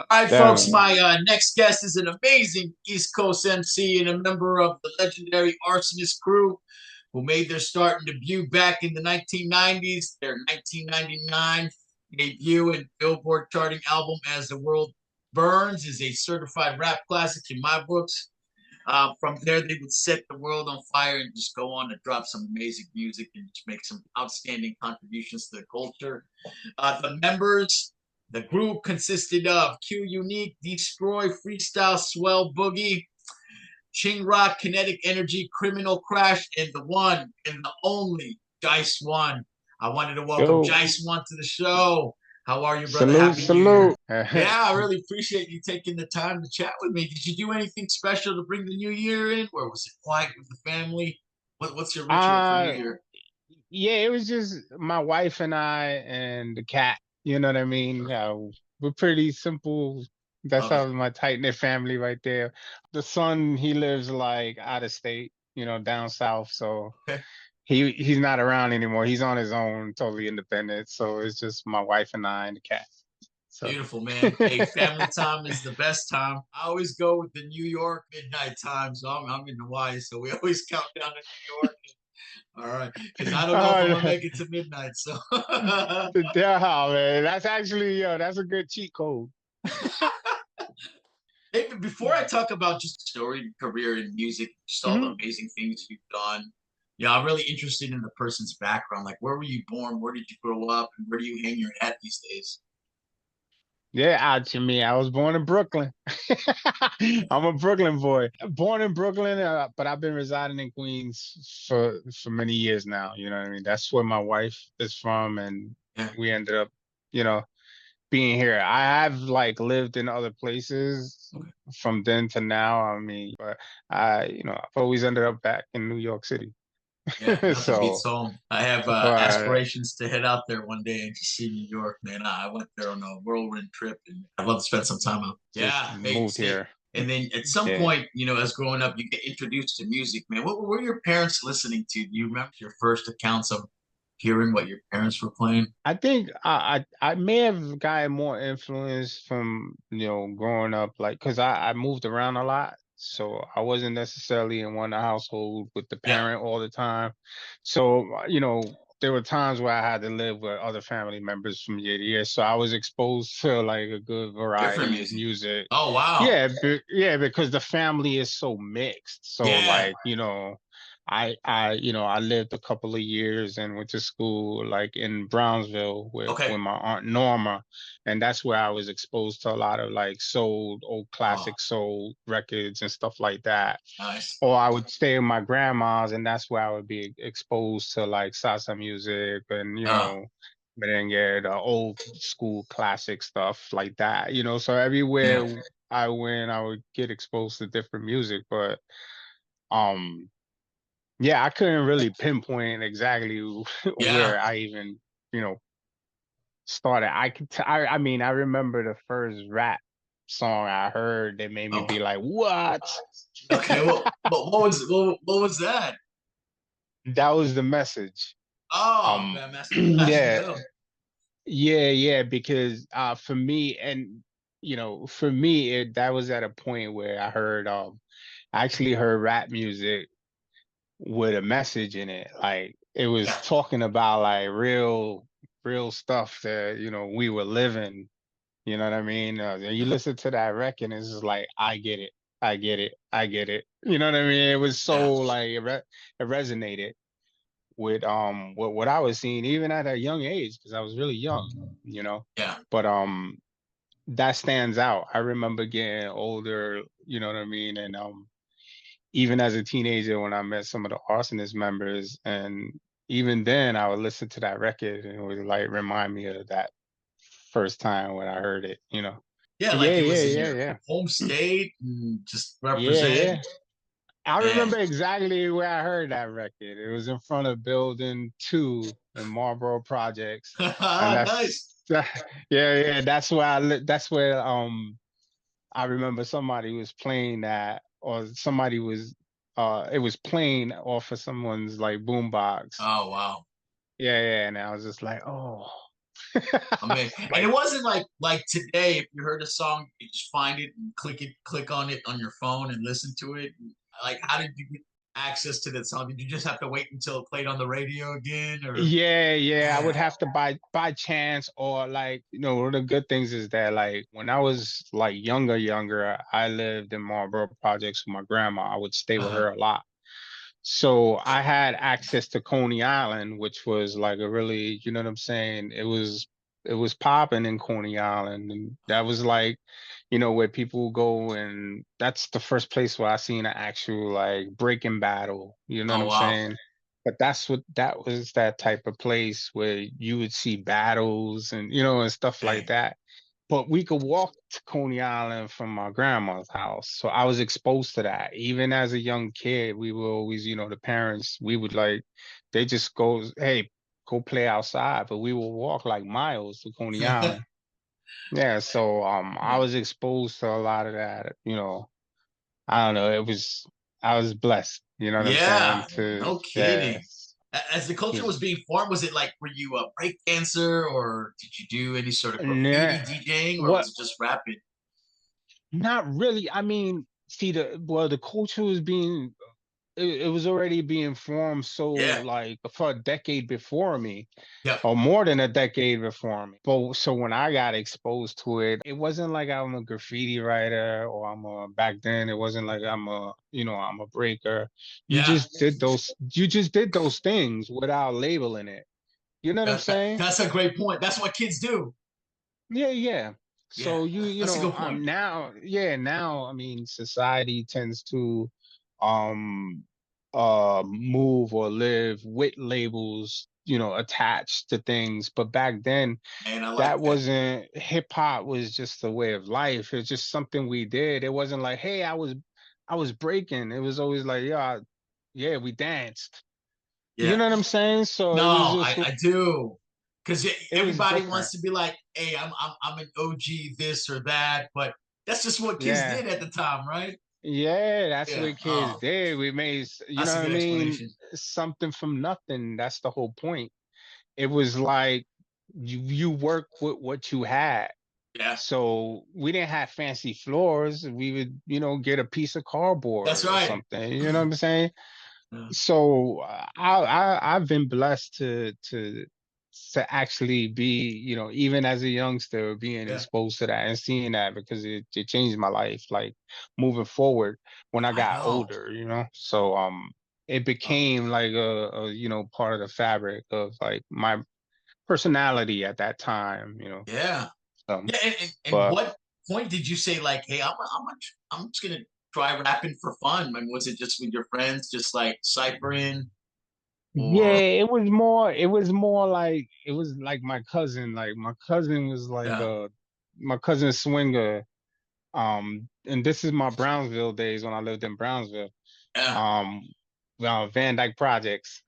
All right, folks. Definitely. My next guest is an amazing East Coast MC and a member of the legendary Arsonist crew who made their start and debut back in the 1990s. Their 1999 debut and Billboard charting album, As the World Burns, is a certified rap classic in my books. From there, they would set the world on fire and just go on to drop some amazing music and just make some outstanding contributions to the culture. The members, the group consisted of Q Unique, Destroy, Freestyle, Swell, Boogie, Ching Rock, Kinetic Energy, Criminal Crash, and the one and the only Jise One. I wanted to welcome Yo, Jise One to the show. How are you, brother? salute, Happy New Year. salute. Yeah, I really appreciate you taking the time to chat with me. Did you do anything special to bring the new year in? Or was it quiet with the family? What's your ritual for New uh Year? yeah, it was just my wife and I and the cat. You know what I mean? We're pretty simple. That's Love it. how my tight knit family right there. The son, he lives like out of state, down south. So Okay. he's not around anymore. He's on his own, totally independent. So it's just my wife and I and the cat. So Beautiful, man. Hey, family time is the best time. I always go with the New York midnight time. So I'm in Hawaii. So we always count down to New York. All right. Because I don't know if I'm going to uh, make it to midnight. So, yeah, man, that's actually that's a good cheat code. hey, before I talk about just story, career, and music, just all the Mhm. amazing things you've done, yeah, I'm really interested in the person's background. Like, where were you born? Where did you grow up? And where do you hang your hat these days? Yeah, out to me. I was born in Brooklyn. I'm a Brooklyn boy. Born in Brooklyn, but I've been residing in Queens for many years now. You know what I mean? That's where my wife is from, and Yeah. we ended up, you know, being here. I have like lived in other places Okay. from then to now. I mean, but I've always ended up back in New York City. Yeah, nothing beats So, home. I have but aspirations to head out there one day and just see New York, man. I went there on a whirlwind trip, and I'd love to spend some time out. just Yeah, hey, moved stay. here. And then at some Yeah. point, as growing up, you get introduced to music, man. What were your parents listening to? Do you remember your first accounts of hearing what your parents were playing? I think I may have gotten more influence from, growing up, like, because I moved around a lot. So I wasn't necessarily in one household with the Yeah, parent all the time. So, there were times where I had to live with other family members from year to year. So I was exposed to like a good different variety of music. music. Oh wow. Yeah, because the family is so mixed. So Yeah. like, I lived a couple of years and went to school like in Brownsville with Okay. my aunt Norma, and that's where I was exposed to a lot of like soul, old Oh, classic soul records and stuff like that. nice. Or I would stay with my grandma's, and that's where I would be exposed to like salsa music and Uh, merengue, the old school classic stuff like that. So yeah. everywhere I went, I would get exposed to different music, but um. Yeah, I couldn't really pinpoint exactly Yeah. where I even, you know, started. I mean, I remember the first rap song I heard that made me Okay. be like, "What?" Okay. Well, but what was that? That was the message. Oh Um, man, Master Flash. yeah, Dope. yeah, because for me and for me that was at a point where I actually heard rap music with a message in it. Like it was Yeah. talking about like real stuff that, we were living. You know what I mean? And you listen to that record and it's just like, I get it. I get it. I get it. You know what I mean? It was Yeah. so like it resonated with what I was seeing even at a young age because I was really young, you know. Yeah. But that stands out. I remember getting older, you know what I mean? And even as a teenager when I met some of the Arsonist members, and even then I would listen to that record and it would like remind me of that first time when I heard it. Yeah. Yeah, Like it was yeah, in yeah, your yeah. home state and just Yeah, represent. yeah. I Man. remember exactly where I heard that record. It was in front of Building 2 in Marlboro Projects. And Nice. yeah, yeah, that's where I remember somebody was playing that, or somebody was it was playing off of someone's like boombox. Oh wow. Yeah, yeah, and I was just like, oh. I mean, and it Like, wasn't like today. If you heard a song, you just find it and click on it on your phone and listen to it. Like, how did you get access to that song? Did you just have to wait until it played on the radio again, or yeah, yeah, I would yeah, have to by chance, or like, one of the good things is that like when I was like younger, I lived in Marlboro Projects with my grandma. I would stay with uh, her a lot. So I had access to Coney Island, which was like a really, you know what I'm saying? It was popping in Coney Island, and that was like, where people go, and that's the first place where I seen an actual like breaking battle. You know what oh I'm wow, saying? But that was that type of place where you would see battles and and stuff like dang, that. But we could walk to Coney Island from my grandma's house. So I was exposed to that. Even as a young kid, we were always, the parents, we would like, they just go, hey, go play outside. But we would walk like miles to Coney Island. Yeah. So I was exposed to a lot of that, I don't know. I was blessed, you know what I'm saying? yeah, no kidding. Yes. As the culture was being formed, was it like were you a break dancer or did you do any sort of graffiti Nah, DJing or what was it just rapping? Not really. I mean, see the culture was it was already being formed so Yeah, like for a decade before me, yeah, or more than a decade before me. But so when I got exposed to it, it wasn't like I'm a graffiti writer, or back then it wasn't like I'm a breaker. yeah. You just did those things without labeling it. You know what I'm saying? That's a great point. That's what kids do. Yeah, yeah. Yeah, So that's a good point. now I mean society tends to um move or live with labels, attached to things. But back then And I like that that. wasn't hip hop was just a way of life. It's just something we did. It wasn't like, hey, I was breaking. It was always like, yeah, yeah, we danced. You Yeah. know what I'm saying? So No, it was just I do. Because it was everybody different. wants to be like, hey, I'm an OG this or that, but that's just what kids Yeah. did at the time, right? Yeah, that's Yeah. what kids Oh, did. We made, that's a what I good mean? explanation. Something from nothing. That's the whole point. It was like you work with what you had. Yeah, So we didn't have fancy floors. We would, get a piece of that's cardboard or right. something. You know what I'm saying? Yeah, So I've been blessed to actually be, even as a youngster, being yeah, exposed to that and seeing that, because it changed my life, like moving forward when I I got know. older. So it Oh, became like a part of the fabric of like my personality at that time. yeah. Um Yeah, and but what point did you say like, hey, I'm just gonna try rapping for fun? I mean, was it just with your friends, just like ciphering, yeah, or it was more like it was like my cousin. Like my cousin was like yeah, my cousin Swinger. And this is my Brownsville days when I lived in Brownsville. yeah, Um, Van Dyke Projects.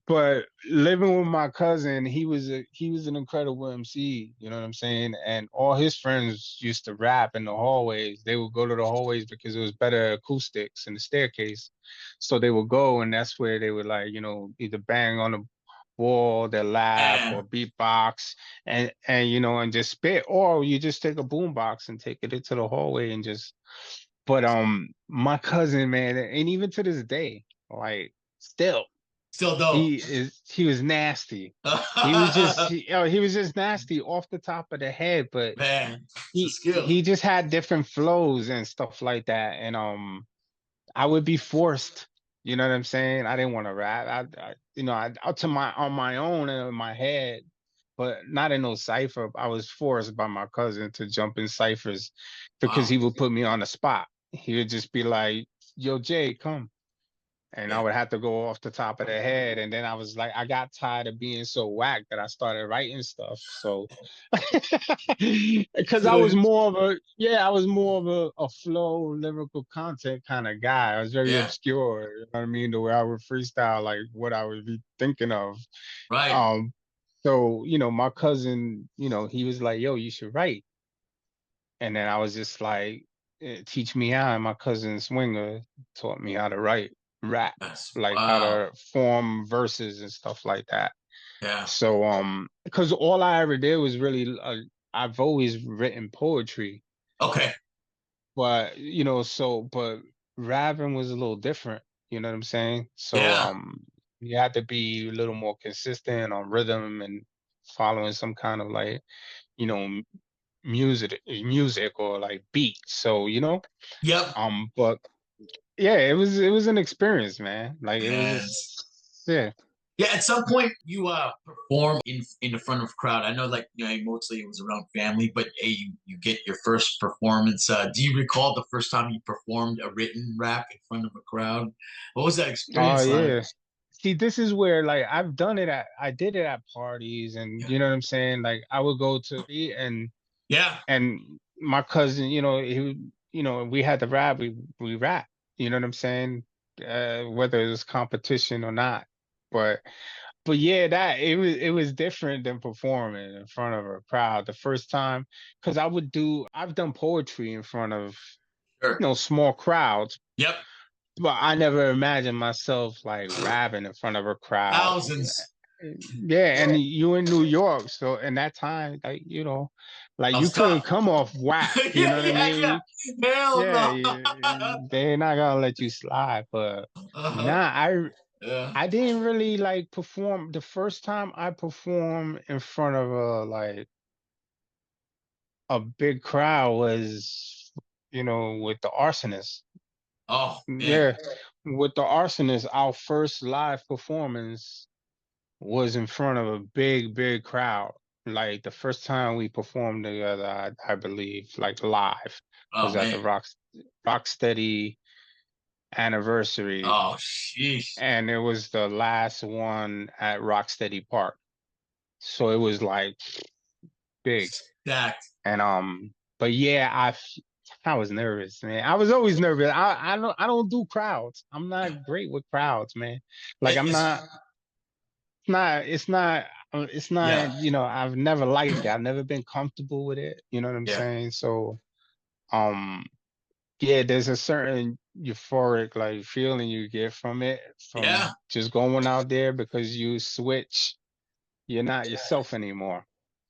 But living with my cousin, he was an incredible MC, you know what I'm saying? And all his friends used to rap in the hallways. They would go to the hallways because it was better acoustics in the staircase. So they would go, and that's where they would like, either bang on the wall, their lap, yeah. or beatbox, and just spit, or you just take a boombox and take it into the hallway and just. But my cousin, man, and even to this day, like still. Still dope. He was nasty. He was just nasty off the top of the head, but Man, it's a skill. he just had different flows and stuff like that. And I would be forced, you know what I'm saying? I didn't want to rap. I to my on my own and in my head, but not in no cipher. I was forced by my cousin to jump in ciphers because Wow. he would put me on the spot. He would just be like, "Yo, Jay, come." And I Yeah. would have to go off the top of the head. And then I was like, I got tired of being so whack that I started writing stuff. So, because I was more of a flow, lyrical content kind of guy. I was very Yeah. obscure, you know what I mean? The way I would freestyle, like what I would be thinking of. Right. Um, so, my cousin, he was like, yo, you should write. And then I was just like, teach me how. And my cousin Swinger taught me how to write rap, Yes. like how Wow. to form verses and stuff like that. Yeah. So because all I ever did was really I've always written poetry, Okay. but but rapping was a little different, you know what I'm saying? So Yeah. you had to be a little more consistent on rhythm and following some kind of like, you know, music or like beat. So, Yep. but yeah, it was an experience, man. Like it was Yes. just yeah. Yeah, at some point you perform in the front of a crowd. I know, like, mostly it was around family, but hey, you get your first performance. Do you recall the first time you performed a written rap in front of a crowd? What was that Oh experience like? yeah. See, this is where like I did it at parties and Yeah, you know what I'm saying? Like I would go to yeah, and my cousin, we had to rap, we rap, you know what I'm saying? Whether it was competition or not. But but yeah, that it was different than performing in front of a crowd the first time because I've done poetry in front of sure. small crowds, Yep, but I never imagined myself like rapping in front of a crowd. thousands. Yeah, and you in New York, so in that time, like like That you was couldn't tough. come off whack. You know Yeah, what I yeah, yeah. mean? Hell Yeah, no. they're not gonna let you slide. But Uh-huh. nah, Yeah. I didn't really like perform. The first time I performed in front of a big crowd was, with the Arsonists. Oh man. Yeah, with the Arsonists, our first live performance was in front of a big, big crowd. Like the first time we performed together, I believe, like live, Oh was at the man. Rocksteady anniversary, Oh sheesh. and it was the last one at Rocksteady Park. So it was like big. Stacked. And but yeah, I was nervous, man. I was always nervous. I don't do crowds. I'm Yeah. not great with crowds, man. Like It- I'm it's not it's not, yeah. I've never liked it. I've never been comfortable with it. You know what I'm Yeah. saying? So um yeah, there's a certain euphoric like feeling you get from it, Yeah. from just going out there because you switch, you're not yourself anymore.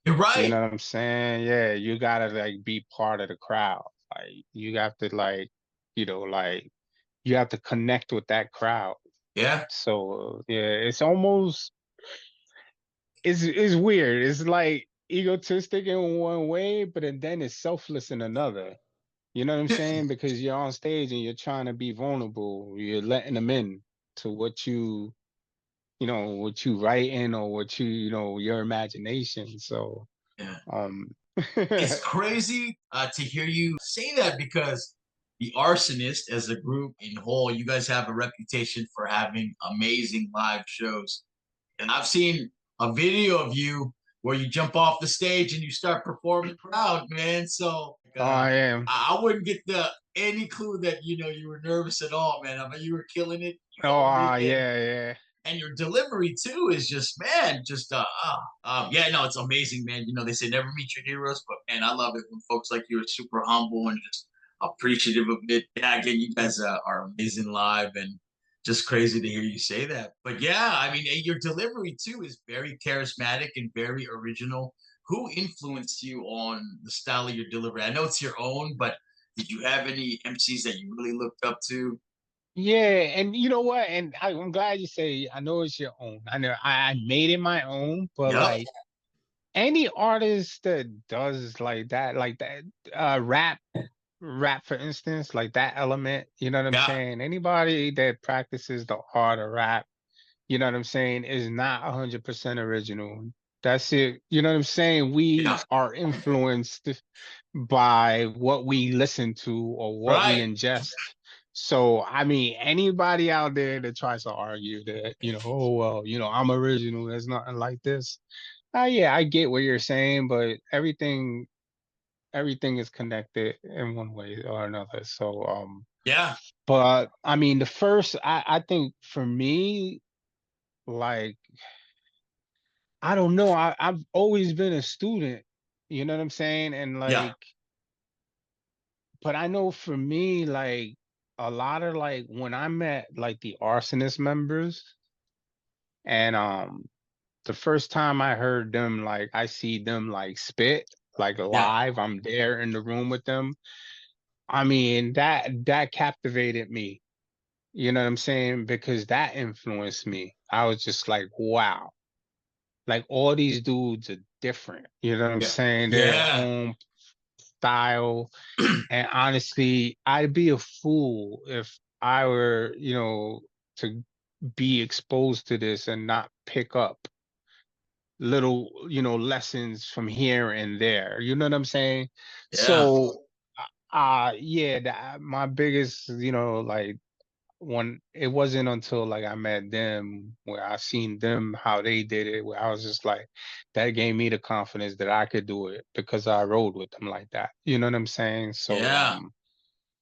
You're You right. know what I'm saying? Yeah, you gotta like be part of the crowd. Like you have to like you have to connect with that crowd. Yeah. So yeah, it's weird. It's like egotistic in one way, but then it's selfless in another. You know what I'm saying? Because you're on stage and you're trying to be vulnerable. You're letting them in to what you write in or your imagination. So, Yeah. um, It's crazy to hear you say that because the Arsonist, as a group in whole, you guys have a reputation for having amazing live shows. And I've seen a video of you where you jump off the stage and you start performing proud, man. So I am. I wouldn't get the any clue that you were nervous at all, man. I mean, you were killing it. You Oh, owned it, yeah, yeah. and your delivery too is just, man, just yeah, no, it's amazing, man. They say never meet your heroes, but man, I love it when folks like you are super humble and just appreciative of it. Yeah, again, you guys are amazing live, and just crazy to hear you say that. But yeah, I mean, your delivery too is very charismatic and very original. Who influenced you on the style of your delivery? I know it's your own, but did you have any MCs that you really looked up to? Yeah, and you know what? And I'm glad you say I know it's your own. I know I made it my own, but Yep. like any artist that does like that, rap for instance, like that element, you know what I'm Yeah. saying? Anybody that practices the art of rap, you know what I'm saying, is not 100% original. That's it. You know what I'm saying? We Yeah. are influenced by what we listen to or what we Right. ingest. So, I mean, anybody out there that tries to argue that, oh, well, I'm original, there's nothing like this. Yeah, I get what you're saying, but everything is connected in one way or another. So, Yeah. but I mean, I think for me, like, I don't know, I've always been a student, you know what I'm saying? And Yeah. like, but I know for me, like, a lot of when I met like the Arsonist members and the first time I heard them, like I see them like spit, like Yeah, live, I'm there in the room with them. I mean, that captivated me. You know what I'm saying? Because that influenced me. I was just like, wow. Like all these dudes are different. You know what I'm yeah, saying? Their yeah, own style. And honestly, I'd be a fool if I were, to be exposed to this and not pick up little, lessons from here and there. You know what I'm saying? yeah, So, yeah, my biggest, like when it wasn't until like I met them where I seen them how they did it, where I was just like, that gave me the confidence that I could do it because I rode with them like that. You know what I'm saying? So, yeah.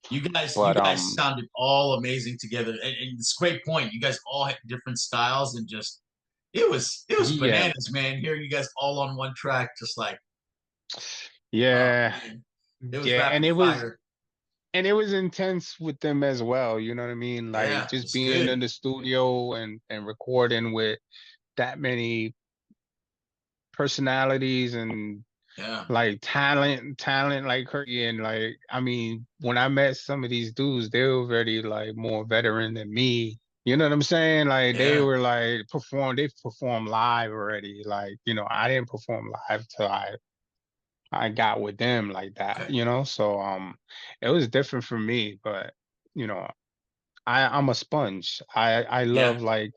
You but guys sounded all amazing together, and it's a great point. You guys all had different styles, and just it was yeah, bananas, man. Hearing you guys all on one track, just like, oh yeah, man, it was yeah, rapid fire. and it was intense with them as well. You know what I mean? Like Yeah, just it's being good. in the studio and recording with that many personalities and Yeah, like talent like crazy. And like I mean, when I met some of these dudes, they were already like more veteran than me. You know what I'm saying? Like they yeah, were like they performed live already. Like, I didn't perform live till I got with them like that, okay, so it was different for me, but you know, I'm a sponge. I yeah, love like,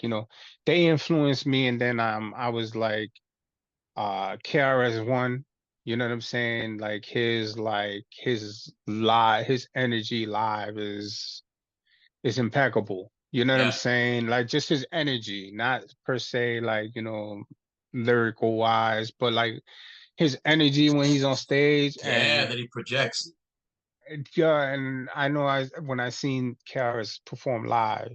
they influenced me, and then I was like KRS-One, you know what I'm saying? Like his live, his energy live is impeccable. You know what I'm yeah, saying? Like just his energy, not per se like, lyrical wise, but like his energy when he's on stage. yeah. And That he projects. yeah, and I know when I seen Karis perform live,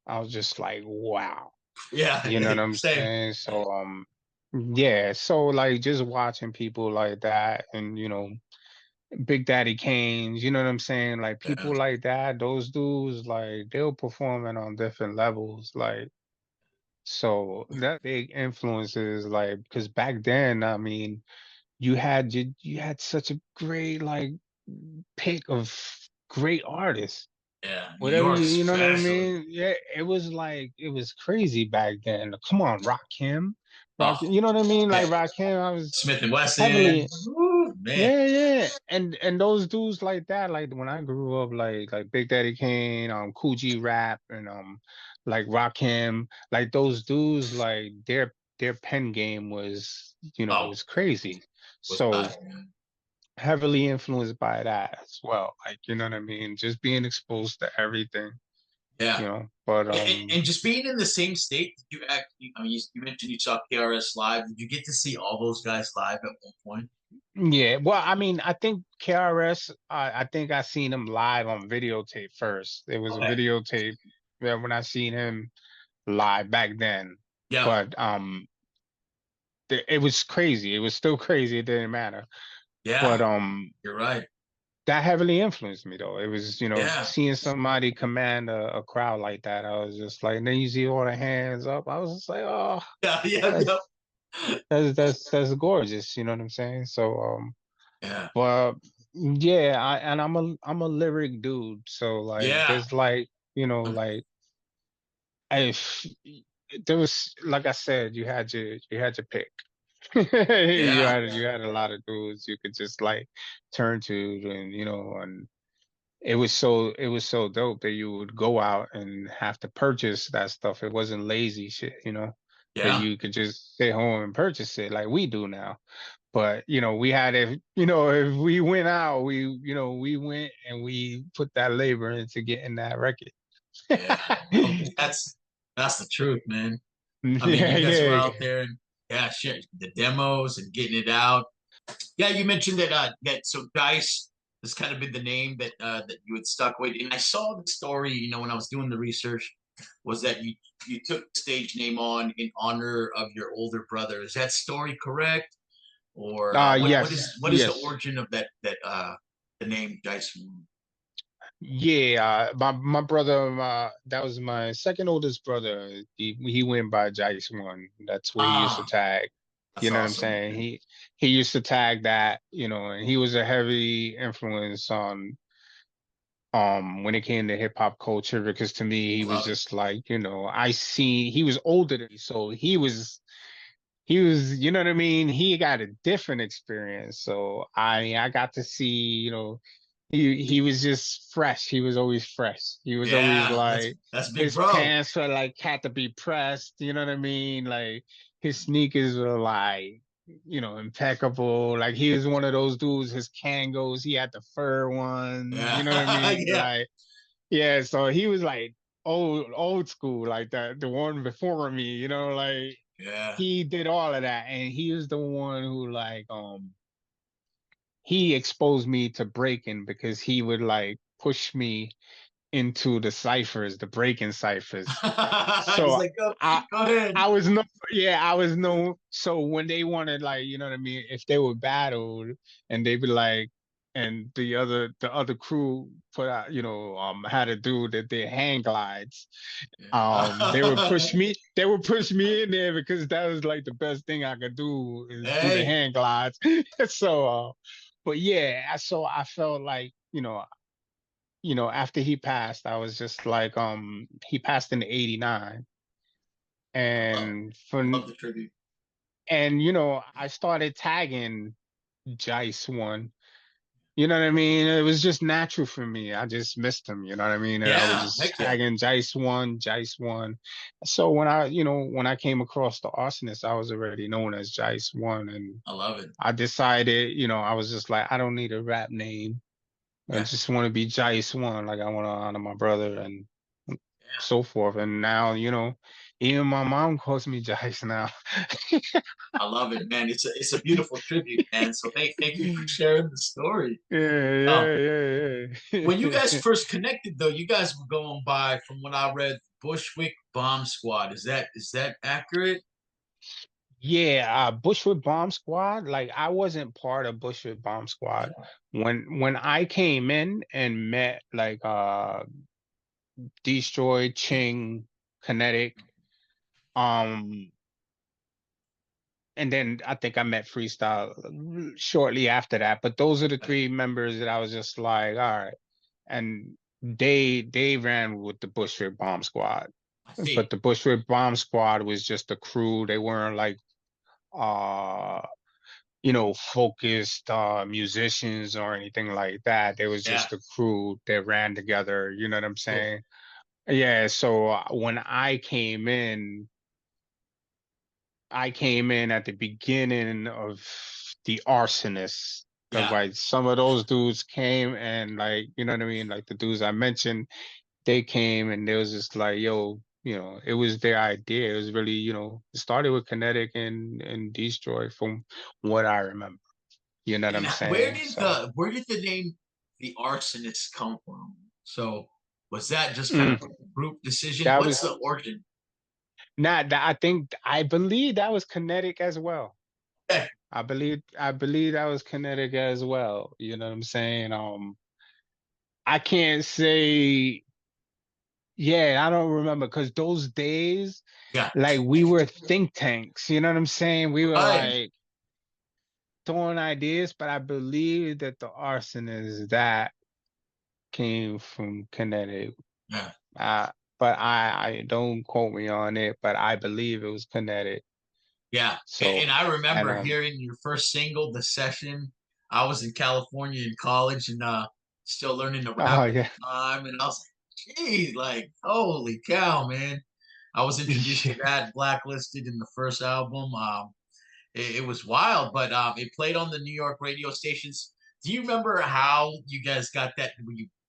I was just like, wow. Yeah, You know what I'm same. saying? So yeah, so like just watching people like that, and Big Daddy Kane's, you know what I'm saying? Like Yeah, people like that, those dudes, like they'll performing on different levels. Like so that big influences, like because back then, I mean, you had such a great like pick of great artists. yeah. New Whatever York, you know what I especially. mean? Yeah, it was crazy back then. Come on, Oh, You know what I mean? yeah. Like Rakim, I was Smith and Wesson. heavily, Woo, man. yeah, yeah. And those dudes like that, like when I grew up, like Big Daddy Kane, Cool G Rap, and like Rakim, like those dudes, like their pen game was, Oh, was crazy. was So nuts, man. heavily influenced by that as well. Like, you know what I mean? Just being exposed to everything, Yeah. But And just being in the same state, did you act? I mean, you mentioned you saw KRS live. Did you get to see all those guys live at one point? yeah, well, I mean, I think KRS, I think I seen him live on videotape first. It was a Okay. videotape, yeah, when I seen him live back then. Yeah. But it was crazy. It was still crazy. It didn't matter. But Yeah. You're right. that heavily influenced me though. It was, Yeah. seeing somebody command a crowd like that. I was just like, and then you see all the hands up. I was just like, oh, Yeah. Yeah. that's Yeah. that's gorgeous. You know what I'm saying? So Yeah. but yeah, I'm a lyric dude. So like, Yeah. there's like, like I there was, like I said, you had your pick. Yeah. You had a lot of dudes you could just like turn to, and and it was so dope that you would go out and have to purchase that stuff. It wasn't lazy shit, that Yeah. you could just stay home and purchase it like we do now. But we had, if we went out, we went and we put that labor into getting that record. Yeah. No, that's the truth, man. I mean, Yeah, you guys were yeah. out there and yeah, shit, the demos and getting it out. Yeah, you mentioned that so Dice has kind of been the name that you had stuck with. And I saw the story, when I was doing the research, was that you took the stage name on in honor of your older brother. Is that story correct? Or what Yes, is the yes. origin of that the name Dice One? Yeah, my brother, that was my second oldest brother. He went by Jise One. That's what he used to Ah, tag. that's You know what I'm awesome, saying? man. He used to tag that, and he was a heavy influence on when it came to hip hop culture because to me he I was love it. just like, I see he was older than me, so he was, you know what I mean? He got a different experience. So I got to see, he was just fresh. He was always fresh. He was always Yeah, like that's big his bro. pants were like had to be pressed, you know what I mean? Like his sneakers were like, impeccable. Like he was one of those dudes, his Kangos, he had the fur ones, you Yeah, know what I mean? yeah, Like, yeah, so he was like old school, like the one before me, like yeah. he did all of that, and he was the one who like he exposed me to breaking because he would like push me into the ciphers, the breaking ciphers. He's So like, go, I go ahead. I was no yeah, I was no so when they wanted like, you know what I mean, if they were battled and they'd be like and the other crew put out, had to do their hang glides. Yeah. They would push me in there because that was like the best thing I could do is do the Hey, hang glides. So but yeah, so I felt like, after he passed, I was just like, he passed in '89, I love, and I love the tribute. I started tagging Jise One. You know what I mean? It was just natural for me. I just missed him. You know what I mean? And I was Yeah, just heck yeah. tagging Jise One, Jise One. So when I came across the Arsonists, I was already known as Jise One, and I love it. I decided, I was just like, I don't need a rap name. I Yeah, just want to be Jais One. Like I want to honor my brother and yeah. so forth. And now, even my mom calls me Jais now. I love it, man. It's a beautiful tribute, man. So thank you for sharing the story. Yeah, Um, yeah, yeah, when you guys yeah. first connected, though, you guys were going by, from what I read, Bushwick Bomb Squad. Is that accurate? Yeah, Bushwood Bomb Squad. Like I wasn't part of Bushwood Bomb Squad when I came in and met like Destroy, Ching, Kinetic. Um, and then I think I met Freestyle shortly after that. But those are the three members that I was just like, all right. And they ran with the Bushwick Bomb Squad. I But see. the Bushwick Bomb Squad was just a crew. They weren't like uh focused musicians or anything like that. They was Yeah, just a crew that ran together, you know what I'm cool. saying? Yeah, so when I came in at the beginning of the Arsonists because Yeah. like some of those dudes came and like you know what I mean, like the dudes I mentioned, they came and they was just like, yo, it was their idea. It was really, it started with Kinetic and Destroy from what I remember. You know what And I'm where saying? did So the name the Arsonists come from? So was that just kind mm, of a group decision? that What's was the origin? not that I believe that was Kinetic as well. Okay, I believe that was Kinetic as well. You know what I'm saying? I can't say, yeah, I don't remember because those days, yeah, like we were think tanks, you know what I'm saying? We were right. like throwing ideas, but I believe that the arsonist that came from Kinetic. Yeah. Uh, but I don't quote me on it, but I believe it was Kinetic. Yeah, and So I and remember hearing your first single, "The Session." I was in California in college and still learning to rap oh at yeah. the time, and I was like, "Geez, like holy cow, man!" I was introduced to Yeah. that Blacklisted in the first album. It was wild, but it played on the New York radio stations. Do you remember how you guys got that?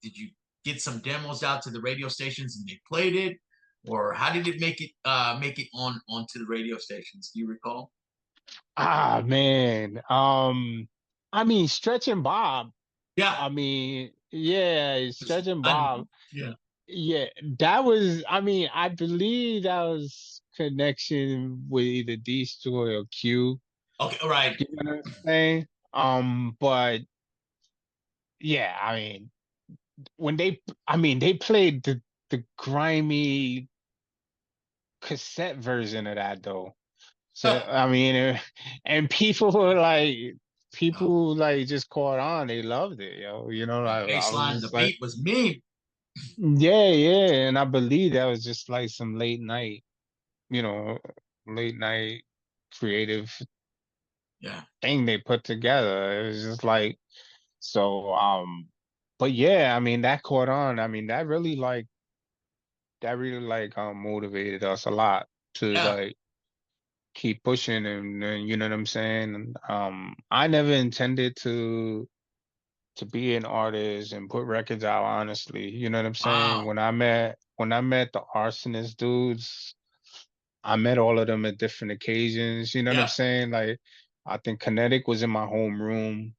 Did you get some demos out to the radio stations and they played it, or how did it make it onto the radio stations? Do you recall? Ah man. I mean Stretch and Bob. Yeah, I mean, yeah, Stretch and I know. Bob. Yeah. Yeah, that was I mean, I believe that was connection with either Destroy or Q. Okay. All right. You know what I'm saying? But yeah, I mean. when they, I mean, they played the grimy cassette version of that though. So I mean, and people were like, Oh, people like just caught on. They loved it, yo. You know, the I bass was line, the just like, beat was mean. yeah, yeah. And I believe that was just like some late night, you know, late night creative Yeah, thing they put together. It was just like, so, but yeah, I mean, that caught on. I mean, that really like motivated us a lot to yeah, like keep pushing and you know what I'm saying? I never intended to be an artist and put records out, honestly. You know what I'm saying? wow, When I met the Arsonist dudes, I met all of them at different occasions. You know what I'm yeah. saying? Like I think Kinetic was in my homeroom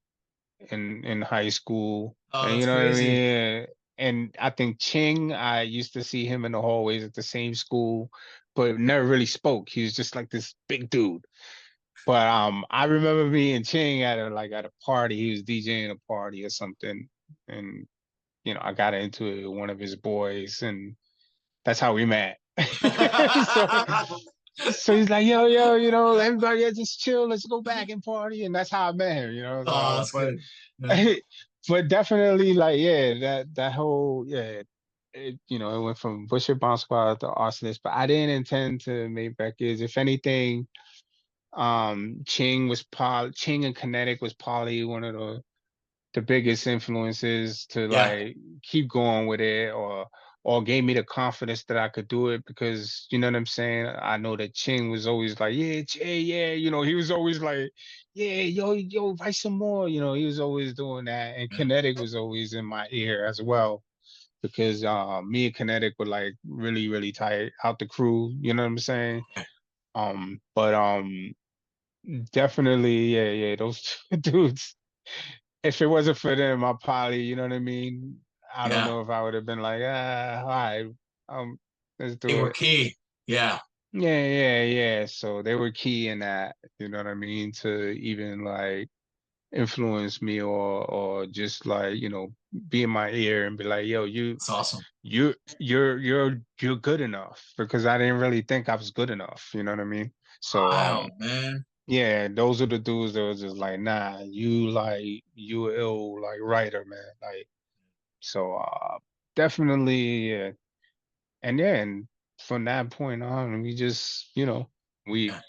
in high school. Oh, And that's you know what I crazy. mean? And I think Ching, I used to see him in the hallways at the same school, but never really spoke. He was just like this big dude. But I remember me and Ching at a party. He was DJing a party or something, and I got into it with one of his boys, and that's how we met. so so he's like, yo, everybody just chill, let's go back and party, and that's how I met him. Oh, So that's but good. Yeah, but definitely like yeah, that whole yeah. It went from Busher Bomb Squad to Arsonist, but I didn't intend to make records. If anything, Ching and Kinetic was probably one of the biggest influences to yeah, like keep going with it or gave me the confidence that I could do it because you know what I'm saying? I know that Ching was always like, yeah, Che, yeah, he was always like, yeah, yo, write some more, he was always doing that. And yeah, Kinetic was always in my ear as well because me and Kinetic were like really, really tight out the crew, you know what I'm saying? But definitely, yeah, yeah, those two dudes. If it wasn't for them, I probably, you know what I mean? I don't yeah. know if I would have been like, all right, let's They do were it. key. Yeah, Yeah, yeah, yeah. So they were key in that, you know what I mean, to even like influence me or just like, be in my ear and be like, yo, that's awesome. you're good enough because I didn't really think I was good enough, you know what I mean? So Wow, man. yeah, those are the dudes that was just like, nah, you ill like writer, man. Like so definitely yeah. And yeah, and from that point on we just, we Yeah,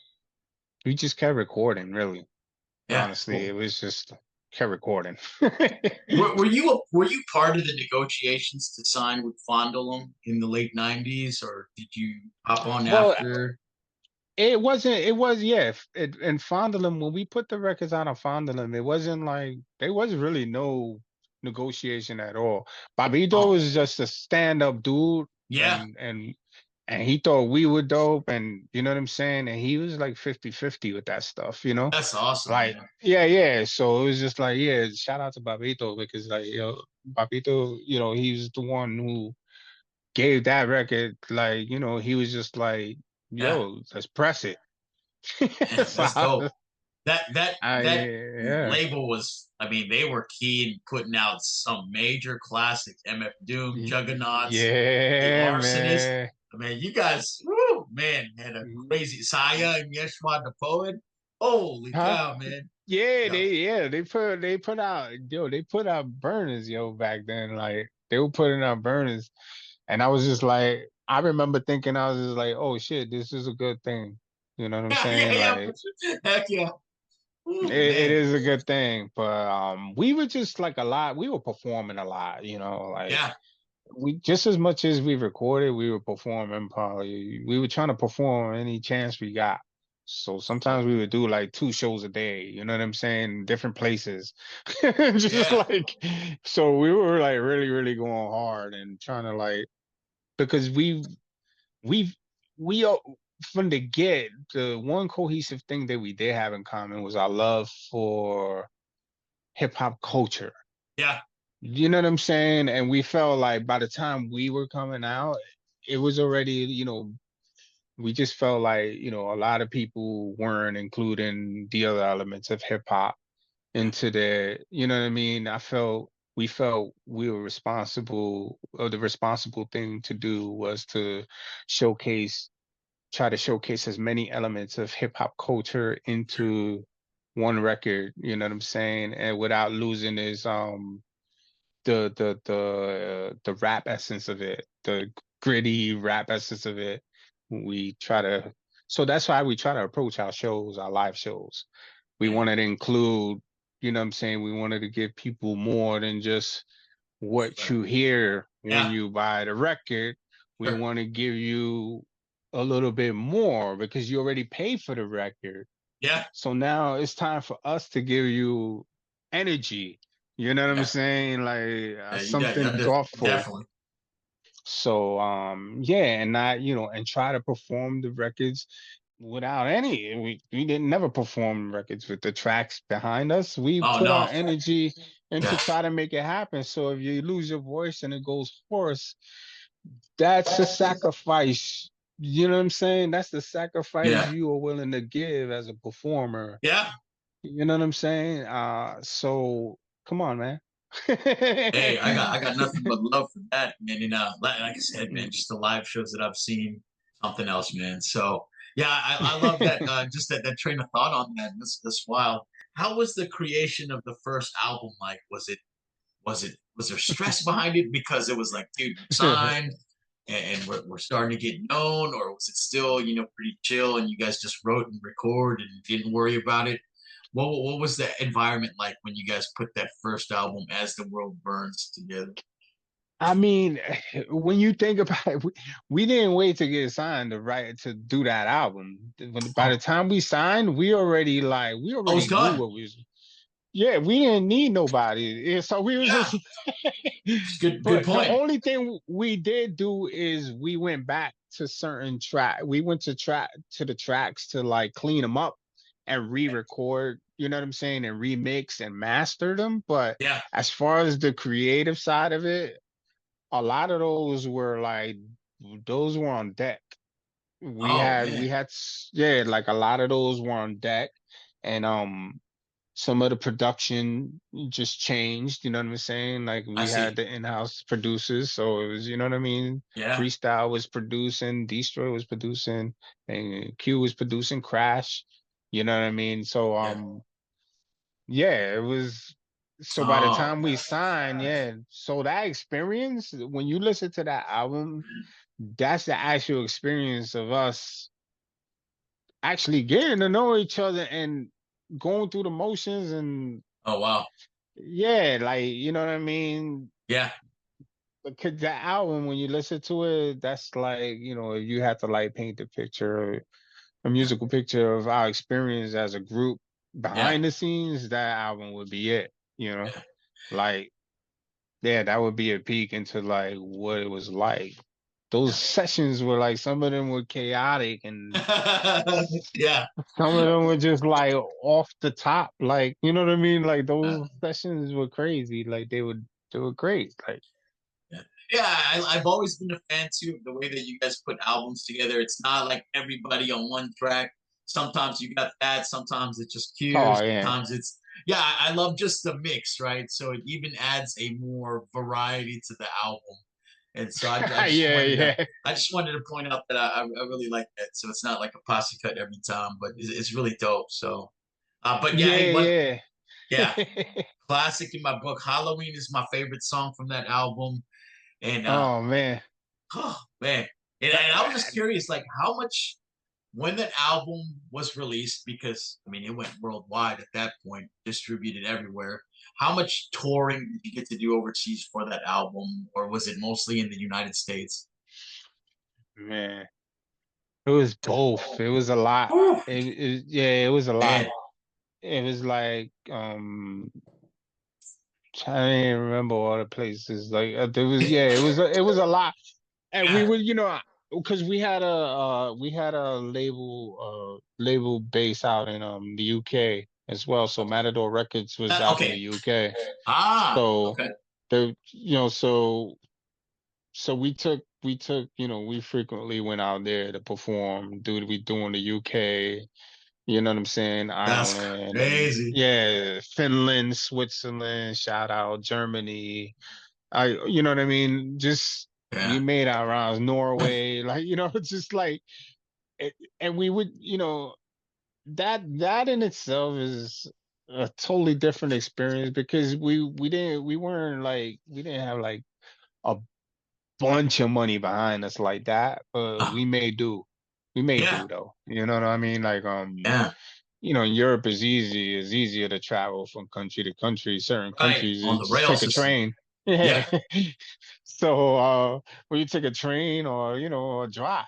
we just kept recording, really. yeah. Honestly. Well, It was just kept recording. were you part of the negotiations to sign with Fondulum in the late '90s, or did you hop on Well, after? it wasn't. It was yeah. And Fondulum, when we put the records out on Fondulum, it wasn't like there was really no negotiation at all. Babito Oh, was just a stand-up dude, yeah, and he thought we were dope, and you know what I'm saying. And he was like 50-50 with that stuff, that's awesome, like man. yeah, yeah. So it was just like yeah. Shout out to Babito because like Babito, he was the one who gave that record like he was just like Yeah, yo, let's press it. man, So that's dope. That yeah. label was, I mean, they were key in putting out some major classics: MF Doom, Juggernauts, the Yeah, Arsonist. man. I mean, you guys, woo, man, had a crazy Saya and Yeshua the Poet. Holy Huh? cow, man. Yeah, Yeah, they put out burners, back then. Like they were putting out burners. And I was just like, I remember thinking I was just like, oh shit, this is a good thing. You know what I'm yeah, yeah, saying? yeah. Like Heck yeah. it, Ooh, it man. is a good thing. But we were just like we were performing a lot, like Yeah, we just as much as we recorded, we were performing probably. We were trying to perform any chance we got. So sometimes we would do like 2 shows a day, you know what I'm saying? Different places. Just yeah, like so we were like really, really going hard and trying to like because we've we are from the get, the one cohesive thing that we did have in common was our love for hip hop culture. yeah, You know what I'm saying? And we felt like by the time we were coming out, it was already, we just felt like, a lot of people weren't including the other elements of hip hop yeah, into their, you know what I mean? I felt we felt we were responsible, or the responsible thing to do was to showcase, try to showcase as many elements of hip hop culture into one record, you know what I'm saying? And without losing his the rap essence of it, the gritty rap essence of it. We try to, so that's why we try to approach our shows, our live shows. We Yeah. wanted to include, you know what I'm saying? We wanted to give people more than just what Right. you hear when Yeah. you buy the record. We Sure. want to give you a little bit more because you already paid for the record. Yeah. So now it's time for us to give you energy. You know what I'm Yeah. saying? Like You got something thoughtful. definitely. So yeah, and not, you know, and try to perform the records without any. We didn't never perform records with the tracks behind us. We Oh put no. our energy into Yeah. try to make it happen. So if you lose your voice and it goes hoarse, that's a sacrifice. You know what I'm saying? That's the sacrifice Yeah. you are willing to give as a performer. Yeah. You know what I'm saying? So come on, man. Hey, I got nothing but love for that, man. And like I said, man, just the live shows that I've seen, something else, man. So yeah, I love that. Just that train of thought on that. This wild. How was the creation of the first album like? Was there stress behind it because it was like, dude, we're signed and we're starting to get known, or was it still, pretty chill and you guys just wrote and record and didn't worry about it? What was the environment like when you guys put that first album, As the World Burns, together? I mean, when you think about it, we didn't wait to get signed to do that album. By the Oh, time we signed, we I was already knew done. what we was. Yeah, we didn't need nobody. Yeah, so we was Yeah, just. good But the point. only thing we did do is we went back to certain track. We went to the tracks to like clean them up and re-record. You know what I'm saying, and remix and master them. But Yeah. as far as the creative side of it, a lot of those were on deck. Oh man. Yeah, like a lot of those were on deck, and some of the production just changed, you know what I'm saying? Like I we had see. the in-house producers, so it was, you know what I mean? Yeah. Freestyle was producing, Destroy was producing, and Q was producing Crash, you know what I mean? So Yeah. yeah, it was, so by the Oh, time we signed, yeah, so that experience, when you listen to that album, that's the actual experience of us actually getting to know each other and going through the motions. And oh wow. yeah, like, you know what I mean? Yeah. Because that album, when you listen to it, that's like, you know, if you had to like paint the picture, a Yeah. musical picture of our experience as a group Yeah. behind the scenes, that album would be it, you know? Yeah. Like, yeah, that would be a peek into like what it was like. Those sessions were like, some of them were chaotic and Yeah. some of them were just like off the top. Like, you know what I mean? Like those sessions were crazy. Like they were great. Like, Yeah, yeah, I've always been a fan too of the way that you guys put albums together. It's not like everybody on one track. Sometimes you got that. Sometimes it's just oh cues. yeah. Sometimes it's yeah. I love just the mix, right? So it even adds a more variety to the album. And so Yeah, yeah. I just wanted to point out that I really like that. So it's not like a posse cut every time, but it's really dope. So, but yeah, hey, what? Yeah, Yeah, yeah. classic in my book. Halloween is my favorite song from that album. And Oh man. oh man, and I was just curious, like how much when that album was released, because I mean it went worldwide at that point, distributed everywhere. How much touring did you get to do overseas for that album, or was it mostly in the United States? Man. It was both. It was a lot. Whew, Yeah, it was a lot. man, It was like trying to remember all the places. Like there was, yeah, it was a lot. And we yeah. would, you know, because we had a label base out in the UK as well. So Matador Records was out in the Okay. UK. So Okay. so we frequently went out there to perform, we do in the UK. You know what I'm saying? That's Ireland and crazy. yeah, Finland, Switzerland, shout out Germany. You know what I mean? Just we Yeah. made our rounds, Norway, like, it's just like, it, and we would, that in itself is a totally different experience because we didn't have like a bunch of money behind us like that, but Uh, we made do. We made yeah. do though. You know what I mean? Like Yeah. Europe is easy. It's easier to travel from country to country. Certain Right. countries, you On the just rail take a system. train. Yeah. Yeah. So when you take a train or a drive,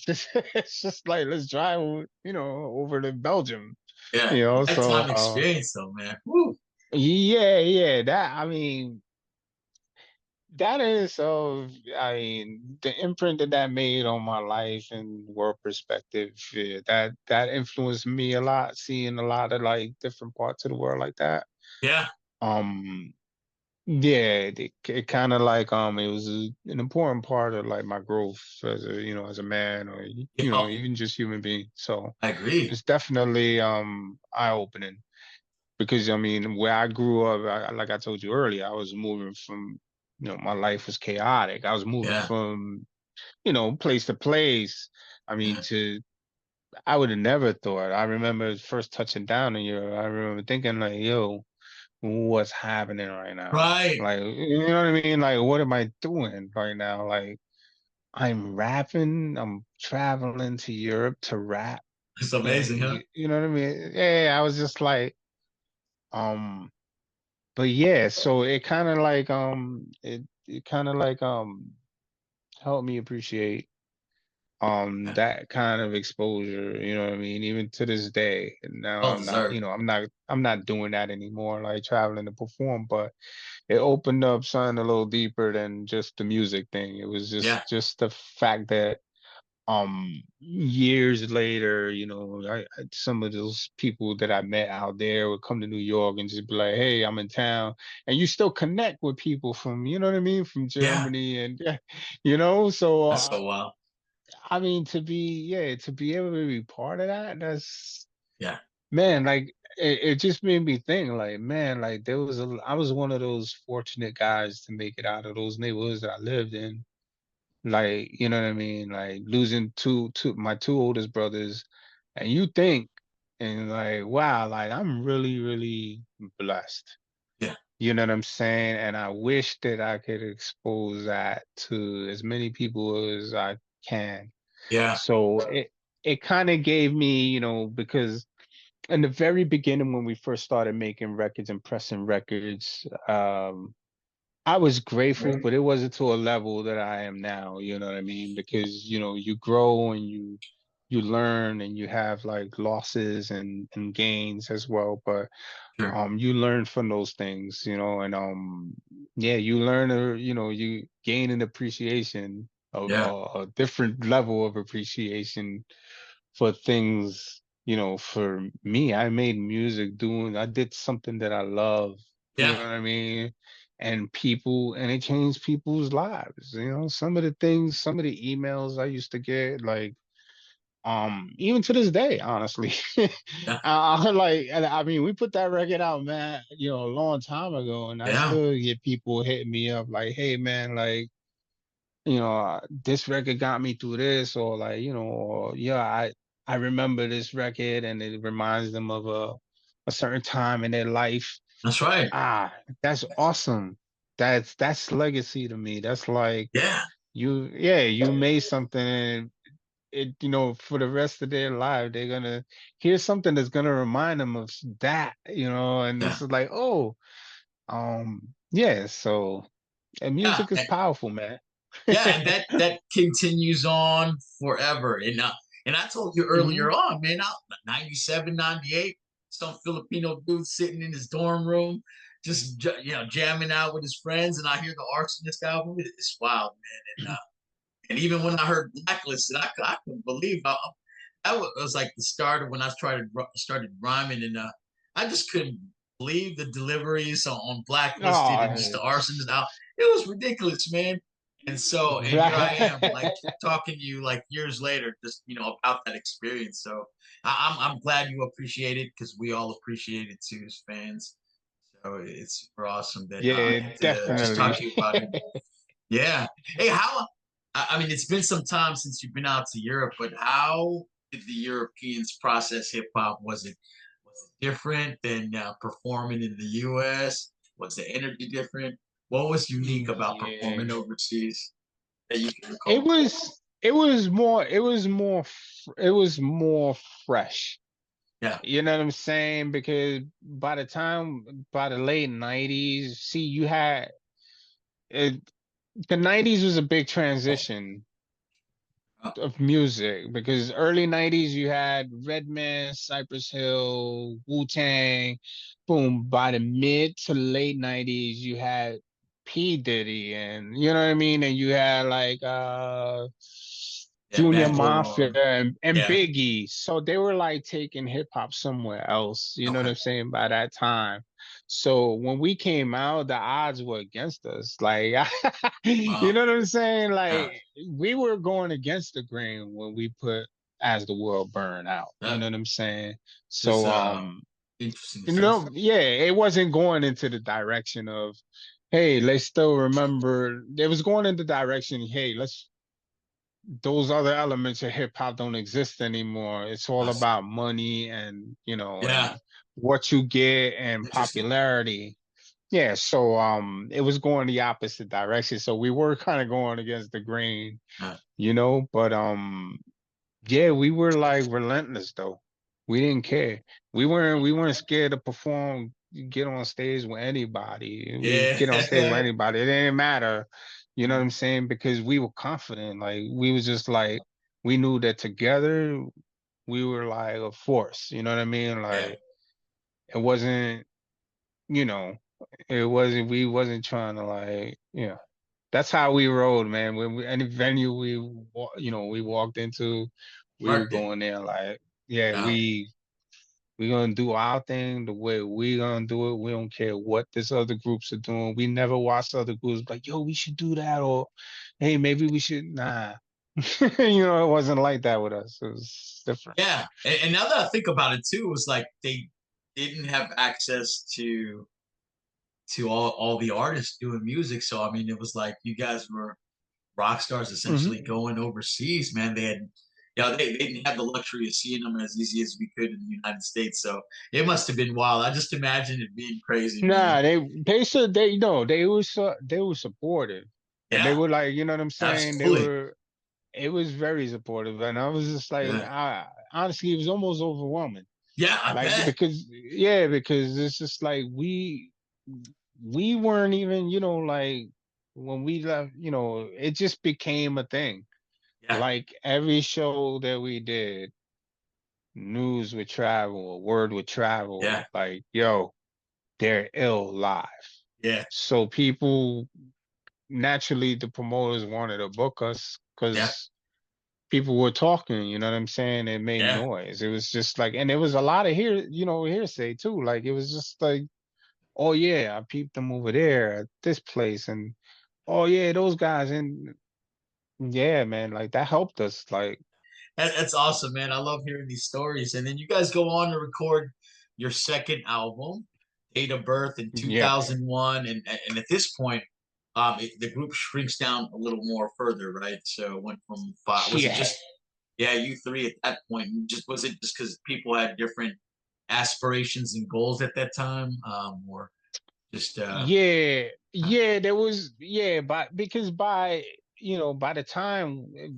it's just like let's drive, over to Belgium. Yeah. So Lifetime experience though, man. Woo. yeah, yeah. That I mean, that in itself, I mean, the imprint that made on my life and world perspective, yeah, that influenced me a lot, seeing a lot of like different parts of the world like that. Yeah. Um, yeah, it kind of like it was an important part of like my growth as as a man or Yeah. even just human being. So I agree. it's definitely eye-opening because I mean, where I grew up, like I told you earlier, I was moving from, my life was chaotic. I was moving Yeah. from, place to place. I mean, Yeah. I would have never thought. I remember first touching down in Europe. I remember thinking like, yo, what's happening right now? Right. Like, you know what I mean? Like, what am I doing right now? Like, I'm rapping. I'm traveling to Europe to rap. It's amazing, huh? You know what I mean? Yeah, I was just like, um. But yeah, so it kind of like helped me appreciate Yeah. that kind of exposure, you know what I mean, even to this day. And now Well I'm not, deserved. I'm not doing that anymore, like traveling to perform, but it opened up something a little deeper than just the music thing. It was Yeah. just the fact that years later, some of those people that I met out there would come to New York and just be like, hey, I'm in town, and you still connect with people from, you know what I mean, from Yeah. Germany, and so That's so wild. I mean, to be able to be part of that, that's, Yeah. man, like it just made me think like, man, like I was one of those fortunate guys to make it out of those neighborhoods that I lived in, like, you know what I mean? Like losing my two oldest brothers, and you think, and like, wow, like I'm really, really blessed. Yeah. You know what I'm saying? And I wish that I could expose that to as many people as I can. Yeah. So it kind of gave me, because in the very beginning when we first started making records and pressing records, I was grateful, but it wasn't to a level that I am now, you know what I mean? Because, you grow and you learn and you have like losses and gains as well. But Sure. you learn from those things, and yeah, you learn you gain an appreciation, Yeah. a different level of appreciation for things. For me, I did something that I love, you Yeah. know what I mean? And it changed people's lives. Some of the emails I used to get, like, even to this day, honestly, Yeah. and I mean, we put that record out, man, a long time ago, and I Yeah. still get people hitting me up like, hey, man, like, this record got me through this, or like, or yeah, I remember this record, and it reminds them of a certain time in their life. That's right. Ah, that's awesome. That's legacy to me. That's like Yeah. yeah, you made something, and for the rest of their life, they're gonna hear something that's gonna remind them of that, and Yeah. this is like, oh, yeah, so, and Yeah. music is powerful, man. Yeah, and that continues on forever. And I told you Hmm. earlier on, man, 97, 98, some Filipino dude sitting in his dorm room, just jamming out with his friends, and I hear the Arsonist album. It's wild, man. And even when I heard Blacklisted, I couldn't believe that was like the start of when I started rhyming, and I just couldn't believe the deliveries on Blacklisted Oh, and just the Arsonist out. It was ridiculous, man. And here I am, Right. like talking to you like years later, just about that experience. So I'm glad you appreciate it because we all appreciate it too as fans. So it's super awesome that I Yeah, get to just talk definitely. to you about it. Yeah. Hey, how? I mean, it's been some time since you've been out to Europe, but how did the Europeans process hip hop? Was it different than performing in the U.S.? Was the energy different? What was unique about Yeah. performing overseas that you can It recall? was it was more fresh. Yeah. You know what I'm saying? Because by the late 90s, see you had it, the 90s was a big transition Uh, of music because early 90s you had Redman, Cypress Hill, Wu-Tang, boom. By the mid to late 90s you had P. Diddy and you know what I mean? And you had like yeah, Junior Bad Boy Mafia Wrong. and Yeah. Biggie. So they were like taking hip hop somewhere else, you know what Okay. I'm saying, by that time. So when we came out, the odds were against us. Like, you Wow. know what I'm saying? Yeah. Like, we were going against the grain when we put "As the World Burn Out." You That know what I'm saying? is So, interesting to you say know, so. yeah, it wasn't going into the direction of, hey, let's still remember. It was going in the direction, hey, let's those other elements of hip hop don't exist anymore. It's all Nice. about money and, Yeah. and what you get and Interesting. popularity. Yeah, so it was going the opposite direction. So we were kind of going against the grain, Uh, but yeah, we were like relentless though. We didn't care. We weren't scared to perform, get on stage with anybody. We yeah. get on stage with anybody. It didn't matter. You know what Mm, I'm saying? Because we were confident. Like we was just like we knew that together we were like a force. You know what I mean? yeah. Like it wasn't, you know, we wasn't trying to like, that's how we rode, man. When any venue we walked into, we were Marked it. going there like, yeah, Yeah. we gonna do our thing the way we gonna do it. We don't care what this other groups are doing. We never watched other groups like, yo, we should do that, or hey, maybe we should. Nah, it wasn't like that with us. It was different. Yeah. And now that I think about it too, it was like they didn't have access to all the artists doing music. So I mean, it was like you guys were rock stars essentially Hmm. going overseas, man. They didn't have the luxury of seeing them as easy as we could in the United States. So it must have been wild. I just imagine it being crazy, man. Nah, they said they no, they were supportive, and they Yeah, were like, you know what I'm saying? absolutely. It was very supportive, and I was just like, Yeah, I honestly, it was almost overwhelming. yeah, I Like bet. because it's just like we weren't even, like when we left, it just became a thing. Yeah, Like every show that we did, news would travel, word would yeah, travel, like, yo, they're ill live. yeah, So people naturally the promoters wanted to book us yeah, because people were talking, you know what I'm saying? It made yeah. noise. It was just like, and it was a lot of hearsay too. Like it was just like, oh yeah, I peeped them over there at this place, and oh yeah, those guys, and yeah, man, like that helped us. Like, That's awesome, man. I love hearing these stories. And then you guys go on to record your second album, Date of Birth in yeah, 2001. And at this point, the group shrinks down a little more further, right? So it went from five. Was it yeah, just, yeah, you three at that point? Was it just because people had different aspirations and goals at that time? Or just, yeah, uh, yeah. There was, yeah, but because by the time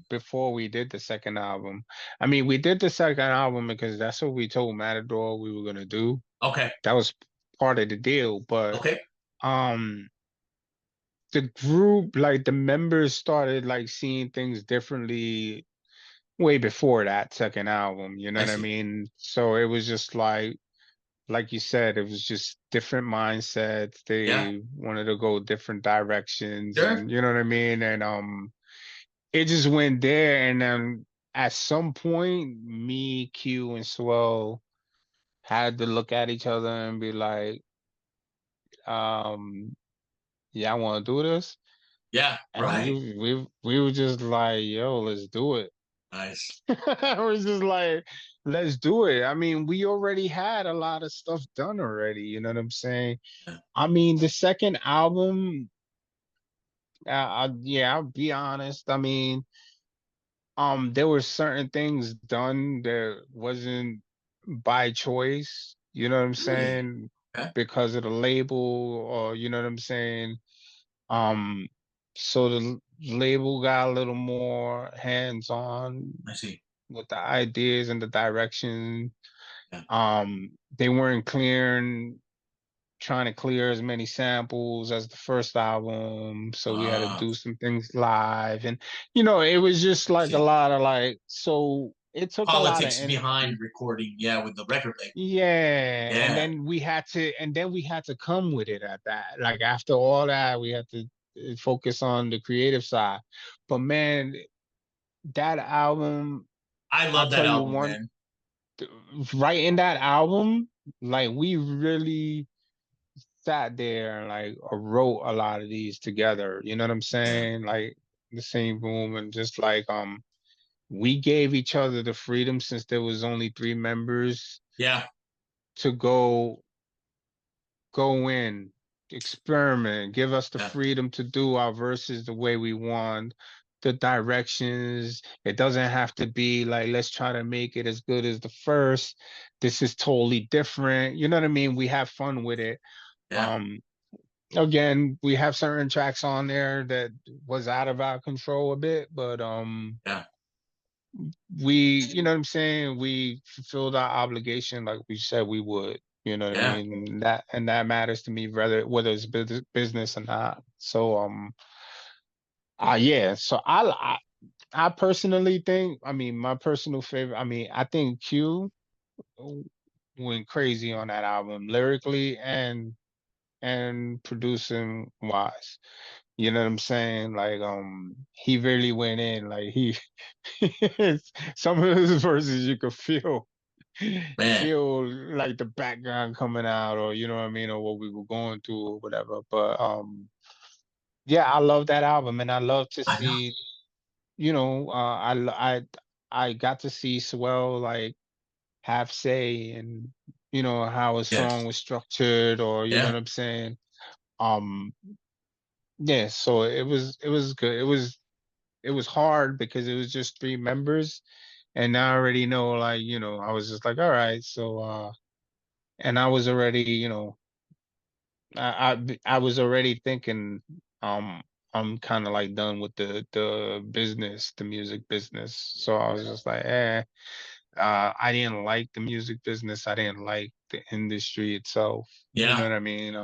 before we did the second album, I mean, we did the second album because that's what we told Matador we were gonna do. okay, That was part of the deal, but okay, um the group, like the members started like seeing things differently way before that second album, you know I what I see. mean? So it was just like you said, it was just different mindsets. Yeah, They wanted to go different directions, sure. and you know what I mean? And it just went there, and then at some point me, Q, and Swell had to look at each other and be like, yeah, I want to do this. Yeah, and right. we were just like, yo, let's do it. Nice. It was just like, let's do it. I mean, we already had a lot of stuff done already. You know what I'm saying? Yeah. I mean, the second album, yeah, I'll be honest. I mean, there were certain things done that wasn't by choice. You know what I'm Really? saying? Okay. Because of the label, or you know what I'm saying? Um, so the label got a little more hands-on I see. with the ideas and the direction. Yeah. They weren't clearing trying to clear as many samples as the first album, so we had to Ah, do some things live, and it was just I like a see. lot of like, so it took a lot of Politics behind energy. recording, yeah, with the record label. Yeah, and Yeah. then we had to come with it at that. Like after all that, we had to focus on the creative side. But man, that album, I I love that tell you album, one, man. right in that album, like we really sat there and like wrote a lot of these together. You know what I'm Yeah. saying? Like the same room, and just like we gave each other the freedom, since there was only three members, Yeah. to go in, experiment, give us the Yeah. freedom to do our verses the way we want, the directions. It doesn't have to be like, let's try to make it as good as the first. This is totally different. You know what I mean? We have fun with it. Yeah. Um, Again, we have certain tracks on there that was out of our control a bit, but Yeah. you know what I'm saying, we fulfilled our obligation like we said we would. You know what I Yeah. mean? And that matters to me, whether it's business or not. So yeah. So I personally think, I mean, my personal favorite, I mean, I think Q went crazy on that album, lyrically and producing wise. You know what I'm saying? Like, he really went in. Like some of his verses you could Man. feel like the background coming out, or you know what I mean, or what we were going through or whatever. But yeah, I love that album, and I love to I know. see, you know, I got to see Swell like have say, and how a song Yes. was structured, or you know Yeah. what I'm saying. Um, yeah, so it was good. It was hard because it was just three members, and I already know, like, I was just like, all right, so and I was already, I was already thinking, I'm kind of like done with the music business. So I was just like, I didn't like the music business. I didn't like the industry itself. You know Yeah. what I mean?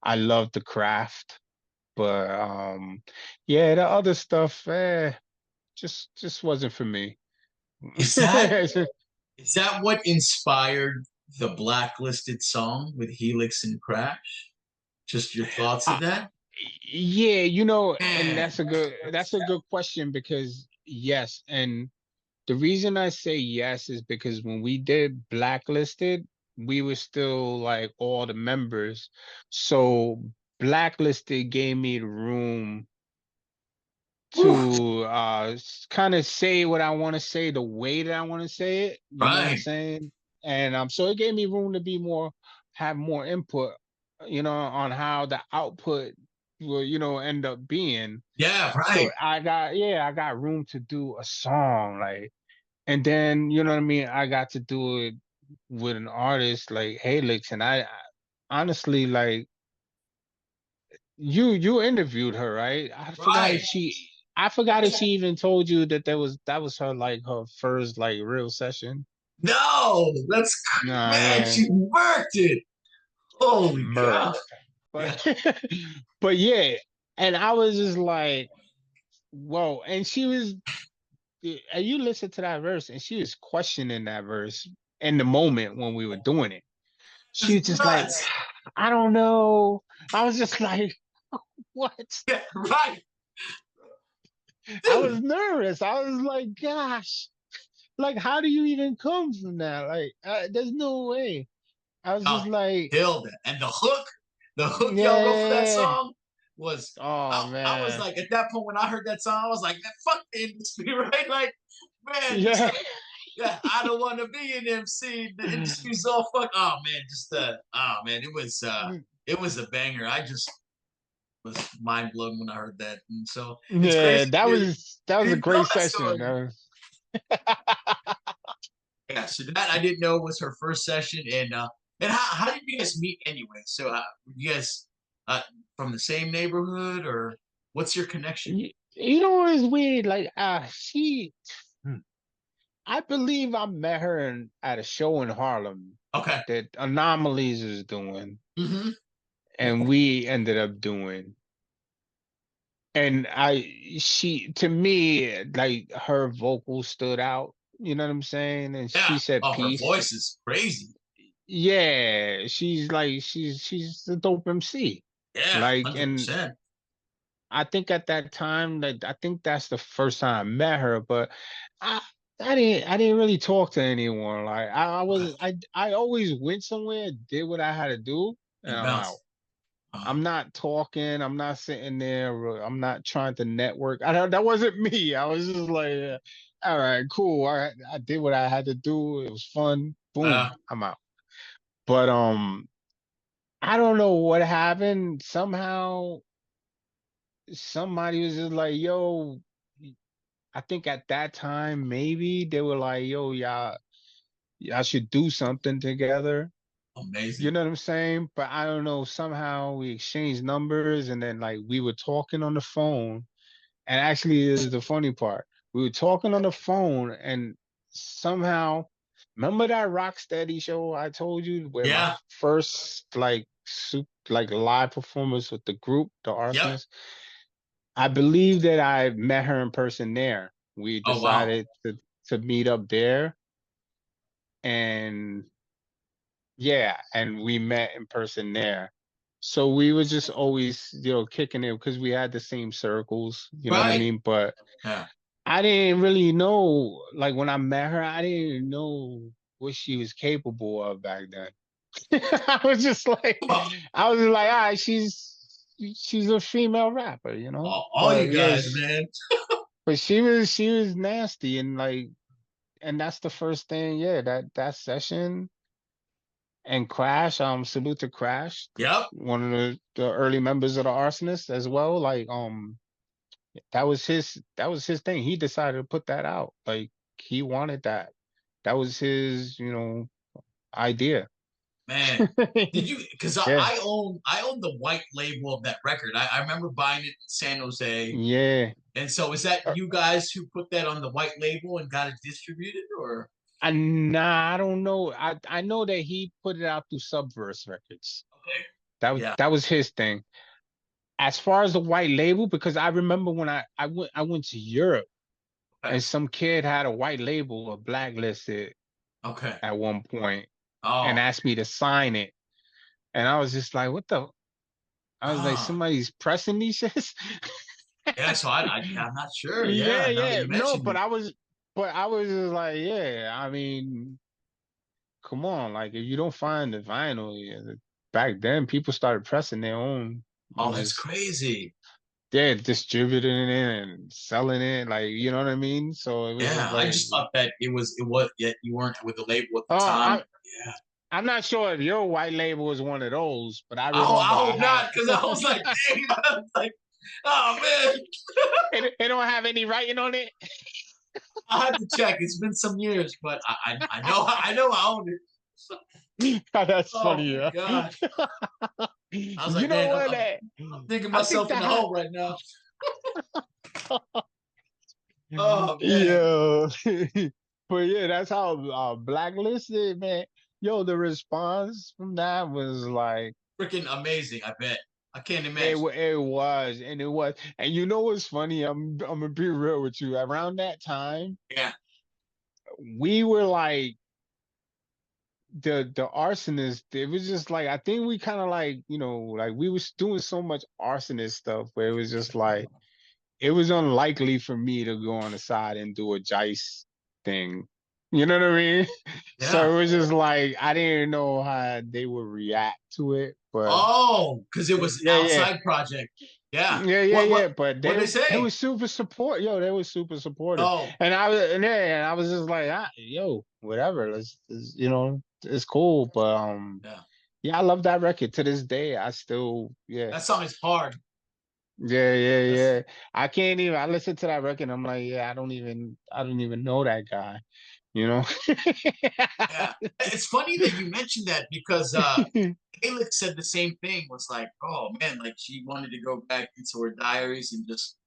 I love the craft, but yeah, the other stuff, just wasn't for me. Is that is that what inspired the Blacklisted song with Helix and Crash? Just your thoughts of Uh, that? yeah, and Man. that's a good question, because yes, and the reason I say yes is because when we did Blacklisted, we were still like all the members. So Blacklisted gave me the room Whew. to kind of say what I want to say the way that I want to say it. You know what I'm Right. saying? And so it gave me room to have more input, on how the output will, end up being. Yeah, So right. I got room to do a song, like, and then you know what I mean. I got to do it with an artist like Halix, and I honestly, like, you interviewed her, right? Right. I forgot if she even told you that was her, like, her first like real session. No, Nah, man, yeah, she worked it. Holy cow. murked. Yeah. But but yeah, and I was just like, whoa. And you listen to that verse, and she was questioning that verse in the moment when we were doing it. She It's was just like, nuts. I don't know. I was just like, what? Yeah, right. I was Dude. nervous. I was like, gosh, like, how do you even come from that? Like, there's no way. I was Oh, just like, killed it. And the hook y'all wrote for that yeah, song. was Oh I was man. like at that point when I heard that song, I was like, man, fuck the industry, right? Like, man, just Yeah. like yeah, I don't want to be an MC. The industry's all fuck. Oh man, just oh man, it was a banger. I just was mind blown when I heard that, and so it's Yeah, crazy to that was hear a you tell great that session. story. Yeah, so that I didn't know was her first session, and how did you guys meet anyway? So you guys from the same neighborhood, or what's your connection? You know, it's weird. Like, hmm, I believe I met her at a show in Harlem Okay. that Anomalies is doing, Mm-hmm. and we ended up doing. And to me, like her vocal stood out. You know what I'm saying? And Yeah. she said Oh, her peace. voice is crazy. Yeah, she's a dope MC. Yeah, Like, and 100%. I think at that time, like I think that's the first time I met her, but I I didn't really talk to anyone. Like Okay. I always went somewhere, did what I had to do, and And I'm out. bounce. Uh, I'm not talking. I'm not sitting there. I'm not trying to network. I don't, that wasn't me. I was just like, all right, cool. I did what I had to do. It was fun. uh, Boom, I'm out. But I don't know what happened. Somehow somebody was just like, yo, I think at that time maybe they were like, yo, y'all should do something together. You amazing. know what I'm saying? But I don't know. Somehow we exchanged numbers and then like we were talking on the phone. And actually, this is the funny part. We were talking on the phone and somehow, remember that Rocksteady show I told you where my Yeah. first like live performance with the group, the Yep. Arsonists? I believe that I met her in person there. We Oh, wow. decided to meet up there and yeah, and we met in person there. So we were just always, kicking it because we had the same circles, you know what I Right. mean? But Yeah. I didn't really know, like when I met her, I didn't know what she was capable of back then. I was just like, Come on. I was just like, all right, she's a female rapper, you know? All you But guys, yes, man. but she was nasty and like, and that's the first thing, yeah, that session and Crash, salute to Crash, Yep. one of the early members of the Arsonists as well. Like, that was his thing. He decided to put that out. Like he wanted that. That was his, idea. Man. Did you? Because Yeah. I own the white label of that record. I remember buying it in San Jose. Yeah. And so is that you guys who put that on the white label and got it distributed, or Nah, I don't know. I know that he put it out through Subverse Records. okay? That was Yeah. that was his thing. As far as the white label, because I remember when I went to Europe Okay. and some kid had a white label, a blacklisted Okay. at one point, and Oh. asked me to sign it. And I was just like, what the? I was like, Ah. somebody's pressing these shits? Yeah. So yeah, I'm not sure. Yeah, Yeah. Now that yeah. you No, mentioned but it. I was just like, yeah, I mean, come on, like if you don't find the vinyl, yeah, back then people started pressing their own Oh, and that's just crazy. yeah, distributing it and selling it, like you know what I mean? So it was just Yeah. I like, just thought that it was. Yeah. You weren't with the label at oh, the time. I Yeah. I'm not sure if your white label was one of those, but I I remember I hope had not, because I was like, dang. I was like, oh man. it don't have any writing on it. I had to check. It's been some years, but I know I own it. That's Oh funny, my yeah. gosh. I was You like, know man, what? I'm thinking I think myself in the that hole right now. Oh man, yeah. But yeah, that's how blacklisted, man. Yo, the response from that was like freaking amazing! I bet. I can't it imagine. wa- it was and it was. And you know what's funny? I'm gonna be real with you. Around that time, Yeah, we were like the arsonist. It was just like I think we kind of like, like we was doing so much arsonist stuff where it was just like it was unlikely for me to go on the side and do a Jise thing. You know what I mean? yeah. So it was just like I didn't know how they would react to it, but Oh, because it was yeah, yeah, outside project. Yeah. Yeah, yeah, What yeah. what But what they they say? was super support. Yo, they was super supportive. Oh, And I was just like, yo, whatever. It's cool. But yeah. yeah, I love that record to this day. I still, yeah, That song is hard. yeah, yeah, That's yeah. I can't even. I listen to that record. I'm like, yeah, I don't even know that guy. You know. yeah. It's funny that you mentioned that because Kayla said the same thing. Was like, oh man, like she wanted to go back into her diaries and just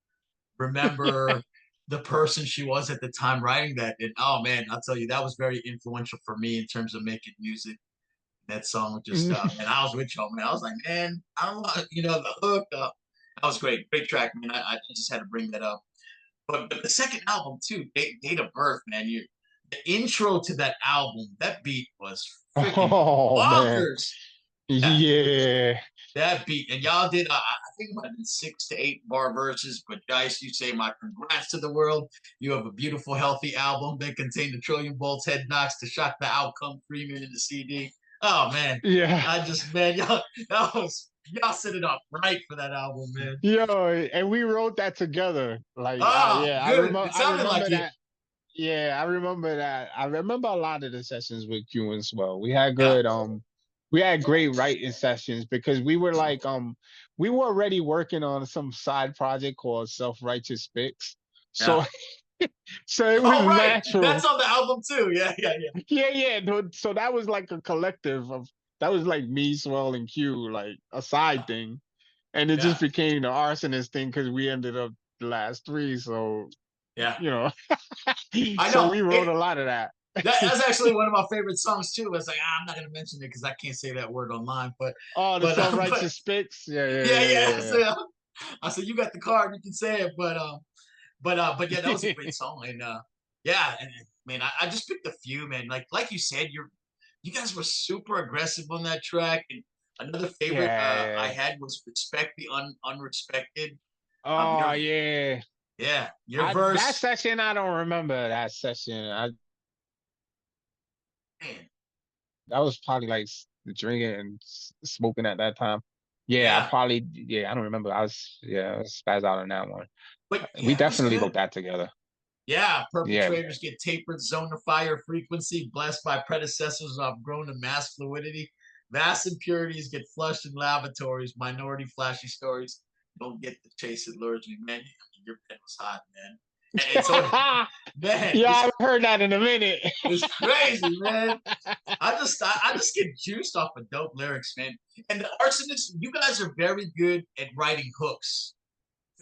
remember the person she was at the time writing that. And oh man, I'll tell you, that was very influential for me in terms of making music. That song just and I was with y'all, man. I was like, man, I don't want the hook. That was great, great track, man. I just had to bring that up. But the second album too, Date of Birth, man. The intro to that album, that beat was freaking Oh man, bonkers. Yeah, yeah, that beat, and y'all did. I think it might have been 6 to 8 bar verses. But guys, you say my congrats to the world. You have a beautiful, healthy album that contained a trillion volts head knocks to shock the outcome 3 minute the CD. Oh man, yeah. I just man, y'all set it up right for that album, man. Yo, and we wrote that together. Like, Oh, yeah, good. It I sounded like remember it. that. Yeah, I remember that. I remember a lot of the sessions with Q as well. Yeah, We had great writing sessions because we were like, we were already working on some side project called Self-Righteous Fix. yeah. So, so it was Oh, right. That's natural. on the album too. Yeah, yeah, yeah, Yeah, yeah. So that was like a collective of, that was like me, Swell, and Q, like a side thing. And it just yeah, became the Arsonist thing because we ended up the last three. So, yeah. you know, I so know. we wrote a lot of that. That's actually one of my favorite songs too. It's like I'm not gonna mention it because I can't say that word online, Oh, the but self-righteous fix. Yeah, yeah, yeah, yeah, yeah. yeah, So, I said you got the card, you can say it, but yeah, that was a yeah. great song, and yeah, and man, I just picked a few, man. Like you said, you guys were super aggressive on that track, and another favorite Yeah, I yeah. had was Respect the Unrespected. Oh, Your yeah. yeah, your I That verse, session, I don't remember that session. man, That was probably like drinking and smoking at that time. Yeah, yeah, I don't remember. I was spazzed out on that one. but We yeah, it was definitely wrote good. that together. Yeah, Yeah. perpetrators get tapered, zone to fire frequency, blessed by predecessors who have grown to mass fluidity. Vast impurities get flushed in lavatories. Minority flashy stories don't get the chase it lures me, man. Your pen was hot, man. And so, man, Yeah, I've heard that in a minute. it's crazy, man. I just get juiced off of dope lyrics, man. And the arsonists, you guys are very good at writing hooks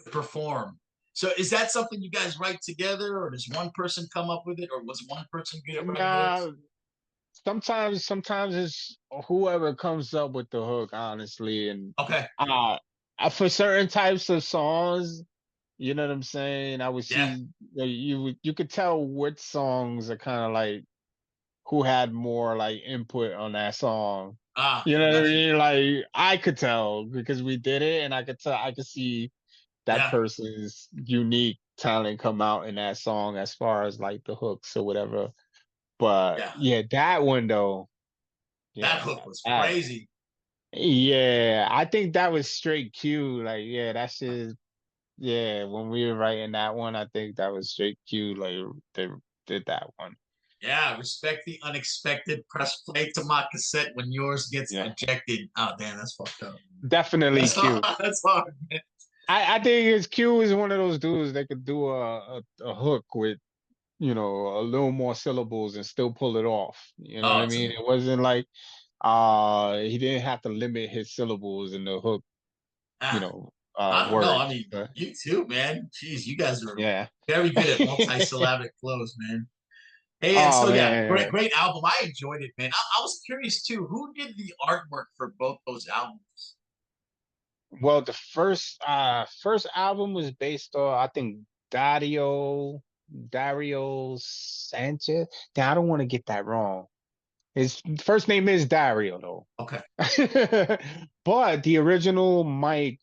to perform. So is that something you guys write together, or does one person come up with it, or was one person good at writing hooks? Nah, sometimes it's whoever comes up with the hook, honestly. And Okay, uh for certain types of songs, you know what I'm saying? I would yeah, see you could tell what songs are kind of like who had more like input on that song. You I know what I got you. mean? Like I could tell because we did it, and I could see that Yeah, person's unique talent come out in that song as far as like the hooks or whatever. But yeah, yeah, that one though, that yeah, hook was that, crazy. yeah, I think that was straight Q. Like, yeah, that shit. Yeah, when we were writing that one, I think that was straight Q. Like they did that one. Yeah, respect the unexpected. Press play to my cassette when yours gets Yeah, ejected. Oh damn, that's fucked up. definitely That's hard. Q. That's hard, man. I think his Q is one of those dudes that could do a hook with, you know, a little more syllables and still pull it off. You know what Oh, I it's mean? a, It wasn't like he didn't have to limit his syllables in the hook, you ah, know, I don't know. I words. mean, you too, man. Jeez, you guys are Yeah. very good at multisyllabic flows, man. Hey, and Oh so yeah, great, man. great album. I enjoyed it, man. I was curious too. Who did the artwork for both those albums? Well, the first album was based on, I think, Dario Sanchez. Now I don't want to get that wrong. His first name is Dario though. Okay. But Hmm. the original Mike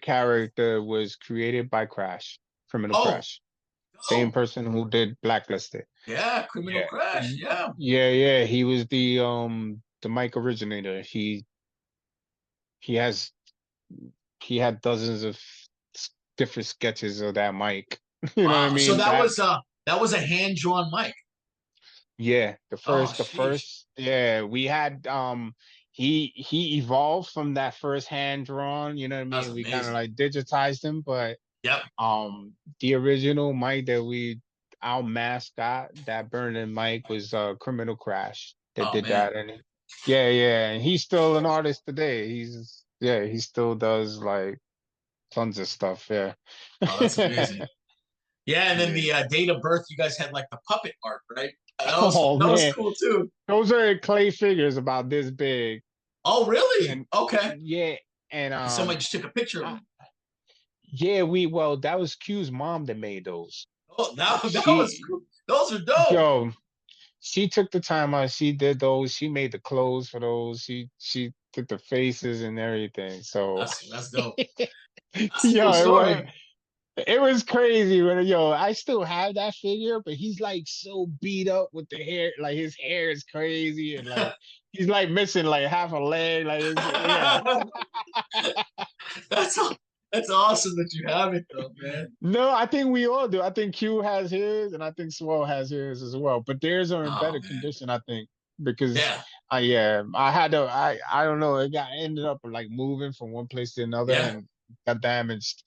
character was created by Crash, Criminal Oh, Crash. Same oh, person who did Blacklisted. yeah, Criminal Yeah. Crash. Yeah. Yeah, yeah. He was the Mike originator. he has he had dozens of different sketches of that mic. You know what I Wow. So mean? That that was a hand drawn mic. yeah, Oh, the sheesh. first yeah, we had he evolved from that first hand drawn, you know what I That's mean? We kind of amazing. like digitized him, but Yep. the original mic that we our mascot that Burning Mike was Criminal Crash that Oh did man. that, and yeah, yeah, and he's still an artist today. He's yeah, he still does like tons of stuff. Yeah. Oh, that's amazing. Yeah, and then Yeah. the date of birth, you guys had like the puppet art, right? Oh That was man, cool too. those are clay figures about this big, Oh, really? and Okay. yeah, and And somebody just took a picture of I, them. yeah, we well that was Q's mom that made those. Oh, that was She cool. Those are dope. yo, she took the time out. She did those. She made the clothes for those. She did the faces and everything. So, That's dope. That's a cool yo, story. it was crazy. When yo, I still have that figure, but he's like so beat up with the hair. Like his hair is crazy, and like he's like missing like half a leg. Like it's, yeah. that's that's awesome that you have it though, man. No, I think we all do. I think Q has his, and I think Swell has his as well. But theirs are in Oh better man. condition, I think, because Yeah. I yeah, I had to I don't know, it got ended up like moving from one place to another Yeah. and got damaged.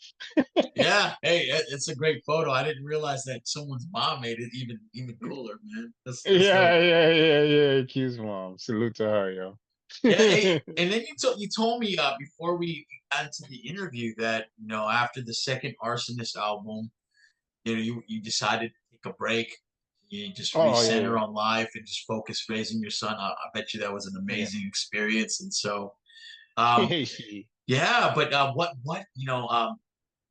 Yeah. Hey, it's a great photo. I didn't realize that someone's mom made it even cooler, man. That's dope. Yeah. Q's mom. Salute to her, yo. Yeah, hey, and then you told me before we got into the interview that after the second Arsonist album, you decided to take a break. You just Oh recenter yeah, on life and just focus raising your son. I bet you that was an yeah. amazing experience. And so, um, Yeah. yeah, but what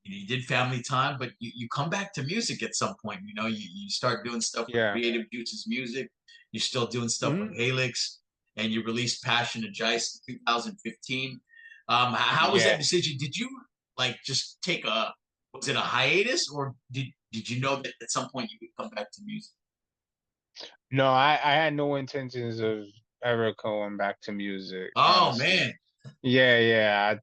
you did family time, but you come back to music at some point. You start doing stuff with Yeah. Creative Juices Music. You're still doing stuff with Mhm. Halix, and you released Passion to Jise in 2015. How was that Yeah. decision? Did you like just take a was it a hiatus, or did you know that at some point you would come back to music? No, I had no intentions of ever going back to music, Oh honestly. man, Yeah.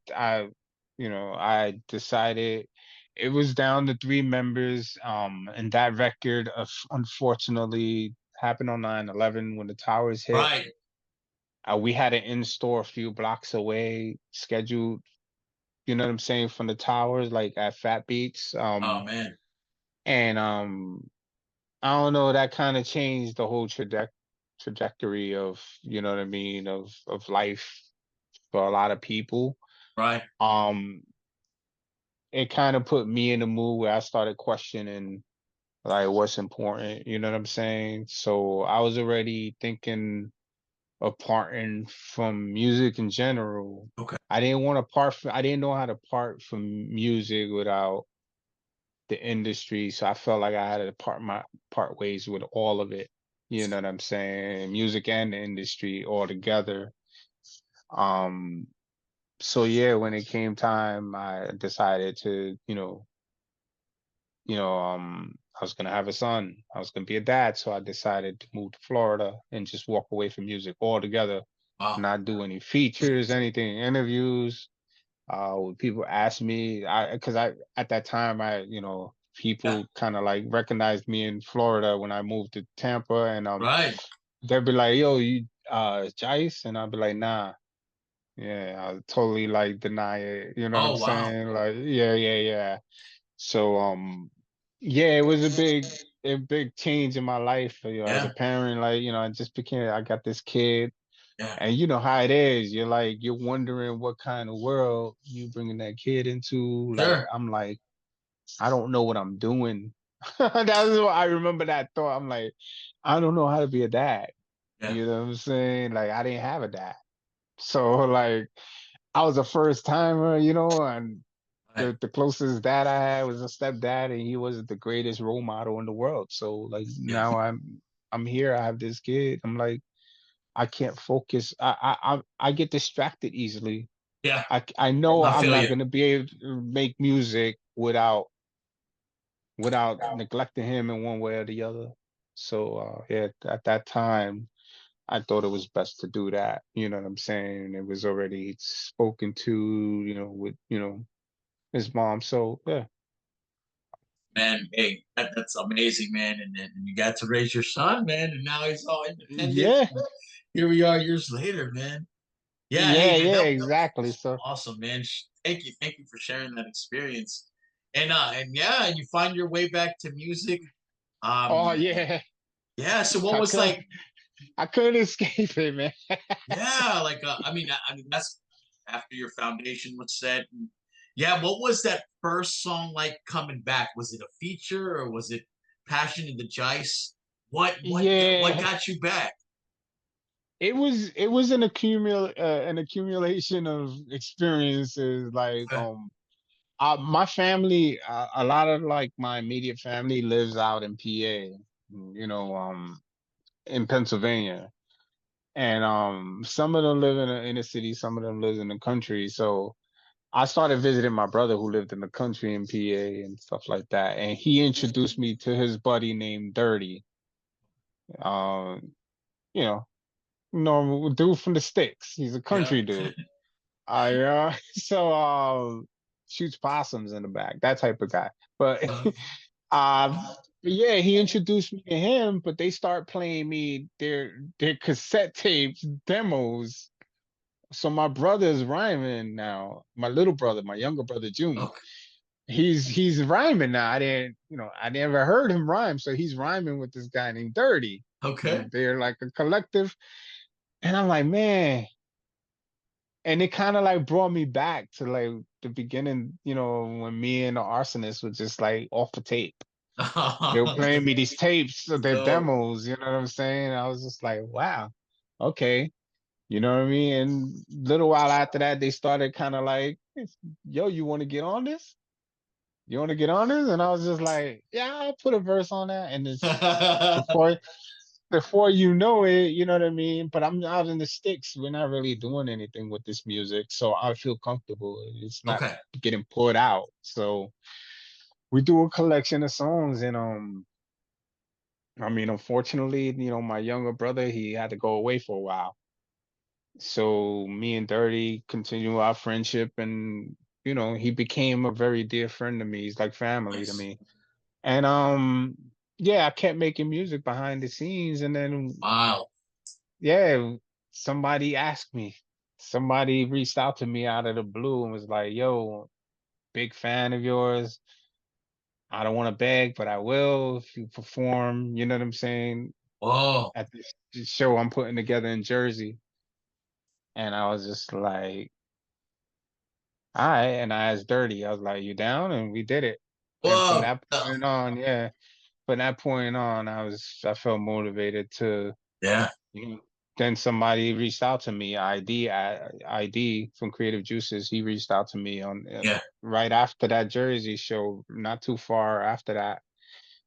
I decided it was down to three members, and that record of unfortunately happened on 9/11 when the towers hit. right? We had an in-store a few blocks away, scheduled, you know what I'm saying, from the towers, like at Fat Beats. Oh man, And I don't know, that kind of changed the whole trajectory of, you know what I mean, of life for a lot of people. right? Um, it kind of put me in a mood where I started questioning like what's important, you know what I'm saying? So I was already thinking of parting from music in general. Okay, I didn't know how to part from music without the industry. So I felt like I had to part ways with all of it. You know what I'm saying? Music and the industry all together. Um, so yeah, when it came time, I decided to, I was gonna have a son. I was gonna be a dad, so I decided to move to Florida and just walk away from music altogether, wow, not do any features, anything, interviews. When people ask me, because I at that time yeah, people kind of like recognized me in Florida when I moved to Tampa, and right. they'd be like, "Yo, you Jice," and I'd be like, "Nah." Yeah, I totally like deny it. You know what I'm Oh wow, saying? Like, yeah. So, yeah, it was a big change in my life. As a yeah, parent, like, I got this kid, yeah, and you know how it is. You're wondering what kind of world you bringing that kid into. Like, sure, I'm like, I don't know what I'm doing. That's what I remember that thought. I'm like, I don't know how to be a dad. yeah, You know what I'm saying? Like, I didn't have a dad. So, like, I was a first timer, and right, the closest dad I had was a stepdad, and he was the greatest role model in the world. So like yeah, now I'm here. I have this kid. I'm like I can't focus. I get distracted easily. yeah. I know I I'm feel not you. gonna be able to make music without neglecting him in one way or the other. So yeah, at that time. I thought it was best to do that. You know what I'm saying? It was already spoken to, with, his mom. So yeah. Man, hey, that's amazing, man. And you got to raise your son, man, and now he's all independent. Yeah. Here we are years later, man. Yeah, hey, Yeah, man, yeah, that was exactly. So awesome, man. Thank you for sharing that experience. And yeah, you find your way back to music. oh Um, yeah. yeah. So what I was could like? I couldn't escape it, man. Yeah, like I mean that's after your foundation was set. And, yeah, what was that first song like coming back? Was it a feature or was it Passion in the Jice? What Yeah. got you back? It was an accumulation of experiences like my family, a lot of like my immediate family lives out in PA, you know, in Pennsylvania. And some of them live in the inner city, some of them live in the country. So I started visiting my brother who lived in the country in PA and stuff like that. And he introduced me to his buddy named Dirty. Um, you know, normal dude from the sticks. He's a Yeah. country dude. I so shoots possums in the back, that type of guy. But Uh, yeah, he introduced me to him, but they start playing me their cassette tapes, demos. So my brother's rhyming now. My little brother, my younger brother June, okay. he's rhyming now. I never heard him rhyme, so he's rhyming with this guy named Dirty. Okay. And they're like a collective. And I'm like, man, and it kind of like brought me back to like the beginning, when me and the Arsonists were just like off the tape. They were playing me these tapes of their Yo. demos, you know what I'm saying? I was just like, wow, okay. You know what I mean? And a little while after that, they started kind of like, yo, you want to get on this? You want to get on this? And I was just like, yeah, I'll put a verse on that. And it's before before you know it, you know what I mean? But I'm out in the sticks. We're not really doing anything with this music. So I feel comfortable. It's not Okay. getting put out. So we do a collection of songs and I mean unfortunately, my younger brother, he had to go away for a while. So me and Dirty continue our friendship and he became a very dear friend to me. He's like family to Nice. me. And yeah, I kept making music behind the scenes and then Wow. yeah, somebody asked me. Somebody reached out to me out of the blue and was like, "Yo, big fan of yours. I don't want to beg, but I will if you perform." You know what I'm saying? Whoa. At this show I'm putting together in Jersey, and I was just like, "All right." And I asked Dirty. I was like, "You down?" And we did it. And from Whoa. that point on, yeah, from that point on, I felt motivated to. Yeah. You Then somebody reached out to me, ID from Creative Juices. He reached out to me on Yeah. right after that Jersey show, not too far after that,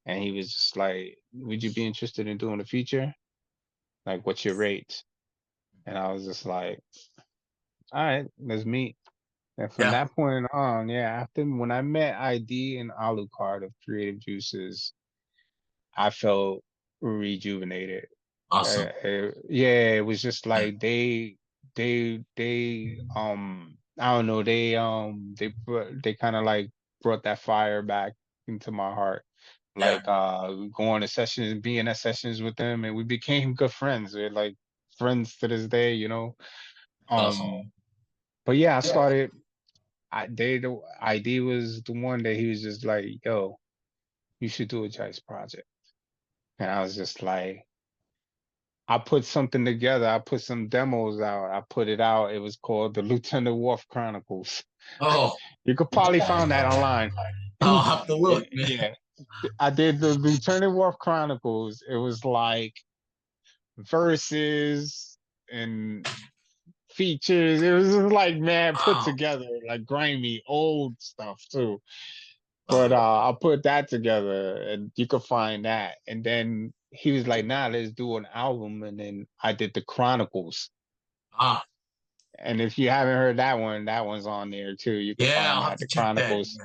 and he was just like, "Would you be interested in doing a feature? Like, what's your rate?" And I was just like, "All right, let's meet." And from Yeah. that point on, yeah, after when I met ID and Alucard of Creative Juices, I felt rejuvenated. Awesome. Yeah, it was just like I don't know, they kind of like brought that fire back into my heart. Yeah. Like going to sessions, being at sessions with them, and we became good friends. We're like friends to this day. Awesome. Um, but yeah, I started. The ID was the one that he was just like, "Yo, you should do a Jice project," and I was just like. I put something together. I put some demos out. I put it out. It was called the Lieutenant Wolf Chronicles. Oh, You could probably find that online. I'll have to look, man. Yeah, I did the Lieutenant Wolf Chronicles. It was like verses and features. It was just like man put Wow. together, like grimy old stuff too. Uh, But I put that together, and you could find that. And then he was like, "Nah, let's do an album." And then I did the Chronicles. ah, And if you haven't heard that one, that one's on there too. You can yeah, find I'll have that, to the check that. Chronicles.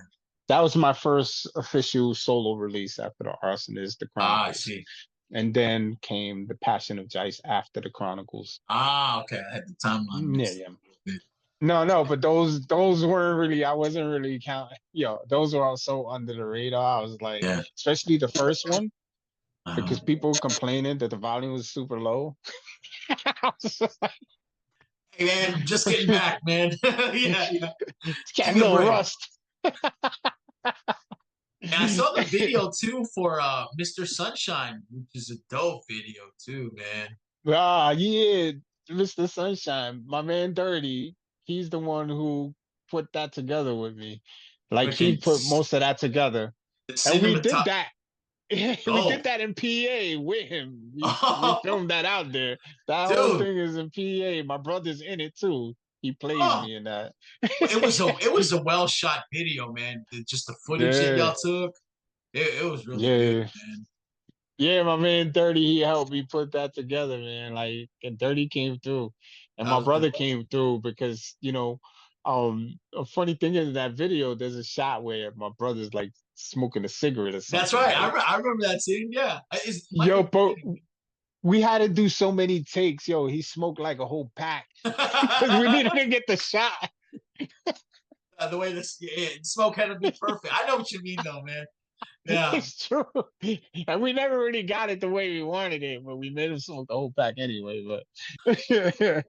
That was my first official solo release after the Arsonist, the Ah, I Chronicles. see. And then came The Passion of Jise after the Chronicles. Ah, okay. I had the timeline Yeah, mixed yeah. up a little bit. No, but those weren't really. I wasn't really counting. Those were all so under the radar. I was like, Yeah. especially the first one, Uh-huh. because people complaining that the volume was super low. I was just like, Hey man, just getting back, man. Yeah, yeah. it's Give getting me a a little break. rust. And I saw the video too for Mr. Sunshine, which is a dope video too, man. Yeah, Mr. Sunshine, my man Dirty, he's the one who put that together with me. Like he Freaking put most of that together. the And we cinematography. did that. We did Oh, that in PA with him. We oh, filmed that out there. That whole dude. thing is in PA. My brother's in it too. He plays Oh, me in that. it was a well shot video, man. Just the footage that Yeah, y'all took, it was really good, yeah. man. Yeah, my man Dirty, he helped me put that together, man. Like, and Dirty came through, and That my was good. brother came through because, a funny thing is in that video, there's a shot where my brother's like smoking a cigarette or That's something, right. right? I remember that scene. Yeah, might Yo, be. but we had to do so many takes. Yo, he smoked like a whole pack because we needed to get the shot. The way this smoke had to be perfect. I know what you mean, though, man. Yeah. It's true, and we never really got it the way we wanted it, but we made him smoke the whole pack anyway. But Yeah.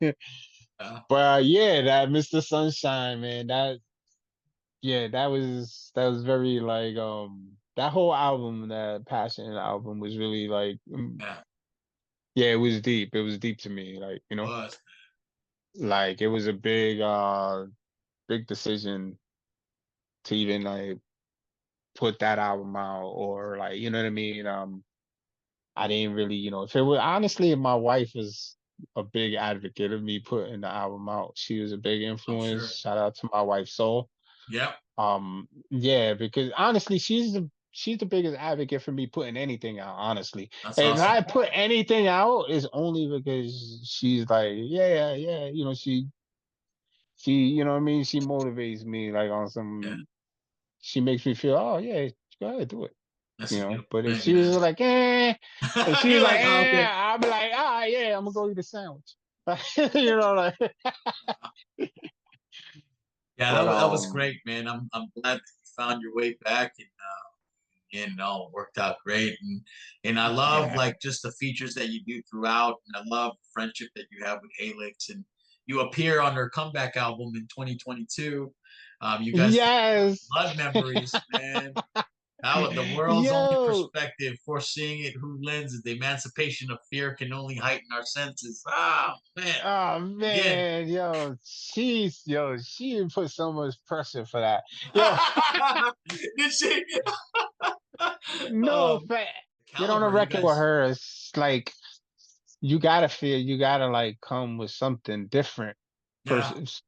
But yeah, that Mr. Sunshine, man, that was very like that whole album, that Passion album was really like Yeah. yeah, it was deep. It was deep to me. Like, Was. like it was a big decision to even like put that album out or like, you know what I mean? I didn't really, if it was honestly, if my wife was a big advocate of me putting the album out. She was a big I'm influence. sure. Shout out to my wife Soul. Yep. Yeah, because honestly, she's the biggest advocate for me putting anything out, honestly. That's And if awesome. I put anything out, it's only because she's like, yeah, yeah, she, what I mean, she motivates me like on Yeah. some, she makes me feel, oh yeah, go ahead, do it. That's a beautiful But if thing, she was man. like, if she was You're like, like, oh, okay. I'll be like, ah, yeah, I'm gonna go eat a sandwich. Like, Yeah, that but was, that was great, man. I'm glad that you found your way back and all worked out great. And I love yeah. like just the features that you do throughout, and I love the friendship that you have with Halix. And you appear on their comeback album in 2022. You guys did Yes. Blood Memories, man. That was the world's only Yo, perspective, foreseeing it who lenses. The emancipation of fear can only heighten our senses. Oh man. oh Again. man, she put so much pressure for that. Yo, Did she? no Oh, fact. the Get on a caliber, you record with guys. her. It's like you gotta like come with something different, Yeah. pers-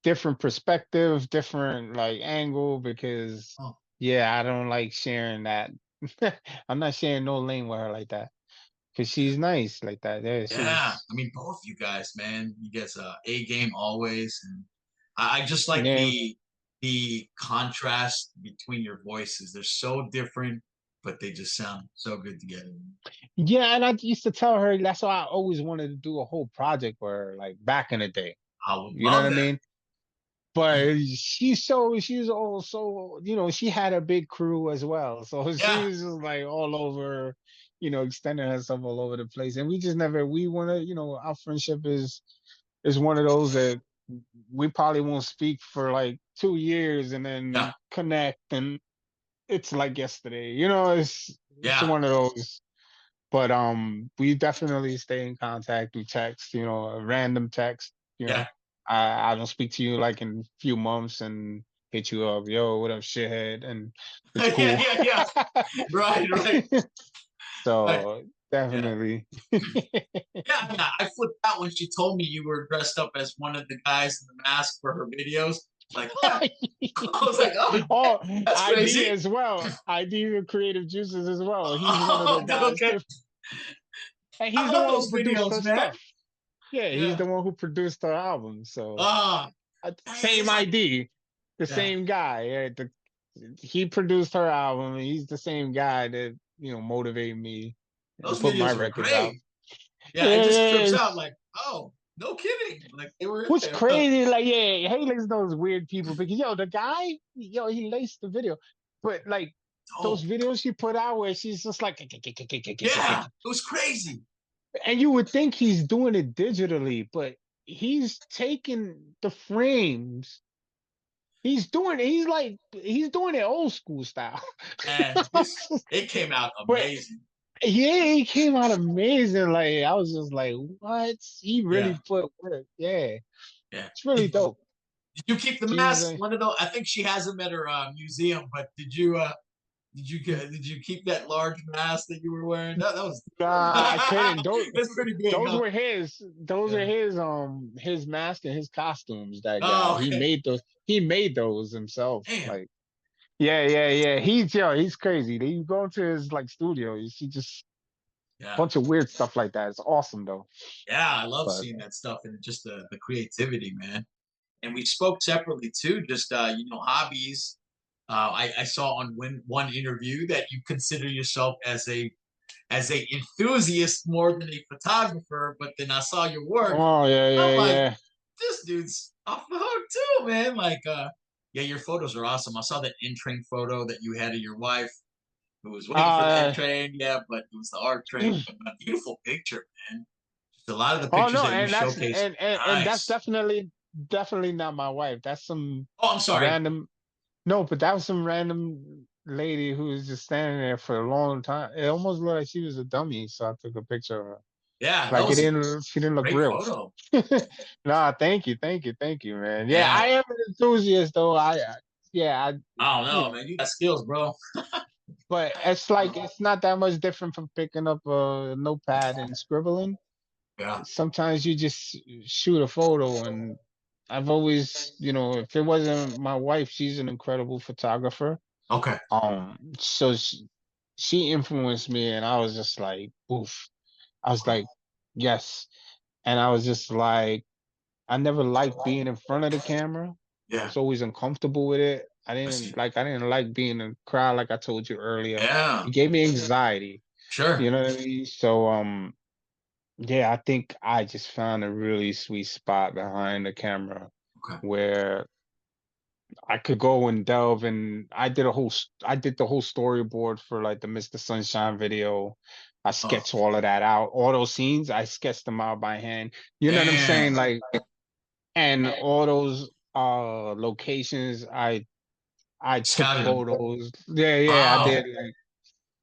different perspective, different like angle. Because Oh, yeah, I don't like sharing that. I'm not sharing no lane with her like that. Cause she's nice like that. Yeah, yeah. she's I mean, both you guys, man. You guys, A game always, and I just like yeah. the contrast between your voices. They're so different, but they just sound so good together. Yeah, and I used to tell her that's why I always wanted to do a whole project with her, like back in the day. I would You know what love I that. mean? But she's also, she had a big crew as well. So she Yeah. was just like all over, extending herself all over the place. And we just never we wanna, our friendship is one of those that we probably won't speak for like 2 years and Yeah. then connect and it's like yesterday. It's Yeah. one of those. But we definitely stay in contact through text, a random text, Yeah. I don't speak to you like in a few months and hit you up, yo, what up, shithead, and it's Yeah. cool. Yeah. Yeah. Right. Right. Right. So Yeah. definitely. Yeah. Yeah. I flipped out when she told me you were dressed up as one of the guys in the mask for her videos. Like, what? I was like, oh, Oh, that's ID crazy. as well. ID with Creative Juices as well. He's one of the Oh, guys okay. too. And I he's the love one who those produced videos, her man. stuff. Yeah, he's Yeah. the one who produced her album. So Ah, same it's like, ID, the yeah. same guy. Yeah, he produced her album, and he's the same guy that motivated me and Those put my videos were records out. great. Yeah, it just trips out Yes. like, oh, no kidding. Like they were in What's there. crazy, like, yeah, Haley's those weird people because the guy, he laced the video, but like those Oh, videos she put out where she's just like, yeah, it was crazy. and you would think he's doing it digitally, but he's taking the frames. He's doing it old school style. And this, it came out But amazing. yeah, he came out amazing. Like I was just like, what? He Yeah, really put work. Yeah, yeah. it's really dope. Did you keep the She's mask? One of those. I think she has them at her museum. But did you keep that large mask that you were wearing? That was I couldn't. that's pretty big, Those huh? were his. Those are Yeah. his mask and his costumes. That guy. Oh, okay. He made those himself. Damn. Like, yeah. He's crazy. You go into his like studio, you see just a Yeah. bunch of weird stuff like that. It's awesome though. Yeah, I love But seeing that stuff and just the creativity, man. And we spoke separately too, just hobbies. I saw on one interview that you consider yourself as a enthusiast more than a photographer, but then I saw your work. oh I'm like, yeah. this dude's off the hook too, man. Like, yeah, your photos are awesome. I saw that in train photo that you had of your wife who was waiting for the Uh, in train. Yeah, but it was the art train. But a beautiful picture, man. Just a lot of the oh pictures no, that you and showcased, and that's nice. definitely not my wife. That's some Oh, I'm sorry. random. No, but that was some random lady who was just standing there for a long time. It almost looked like she was a dummy, so I took a picture of her. Yeah, that Like was a she didn't look great real. photo. Nah, thank you, man. Yeah, Yeah. I am an enthusiast though. Yeah, I don't know, man. You got skills, bro. but it's like it's not that much different from picking up a notepad and scribbling. Yeah. Sometimes you just shoot a photo, and I've always, if it wasn't my wife, she's an incredible photographer. Okay. So she influenced me, and I was just like, oof. I was Okay. like, yes. And I was just like, I never liked being in front of the camera. I Yeah. was always uncomfortable with it. I see. I didn't like being in a crowd like I told you earlier. Yeah. It gave me anxiety. Sure. You know what I mean? So yeah, I think I just found a really sweet spot behind the camera Okay. where I could go and delve, and I did the whole storyboard for like the Mr. Sunshine video. I Oh, sketched all of that out. All those scenes, I sketched them out by hand. You know what I'm saying? damn. Like, and all those locations, I took Scouted them. photos. I Wow. did. Like,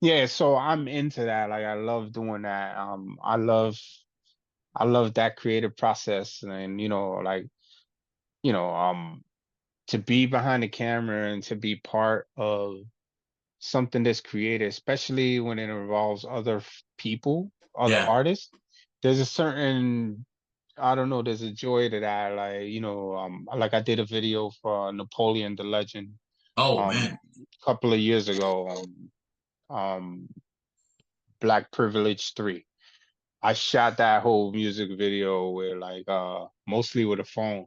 yeah, so I'm into that. Like, I love doing that. I love that creative process, and you know, um, to be behind the camera and to be part of something that's created, especially when it involves people, other Yeah. artists. There's a certain, I don't know, there's a joy to that. Like I did a video for Napoleon the Legend, Oh man. a couple of years ago, um, Black Privilege 3. I shot that whole music video with mostly with a phone.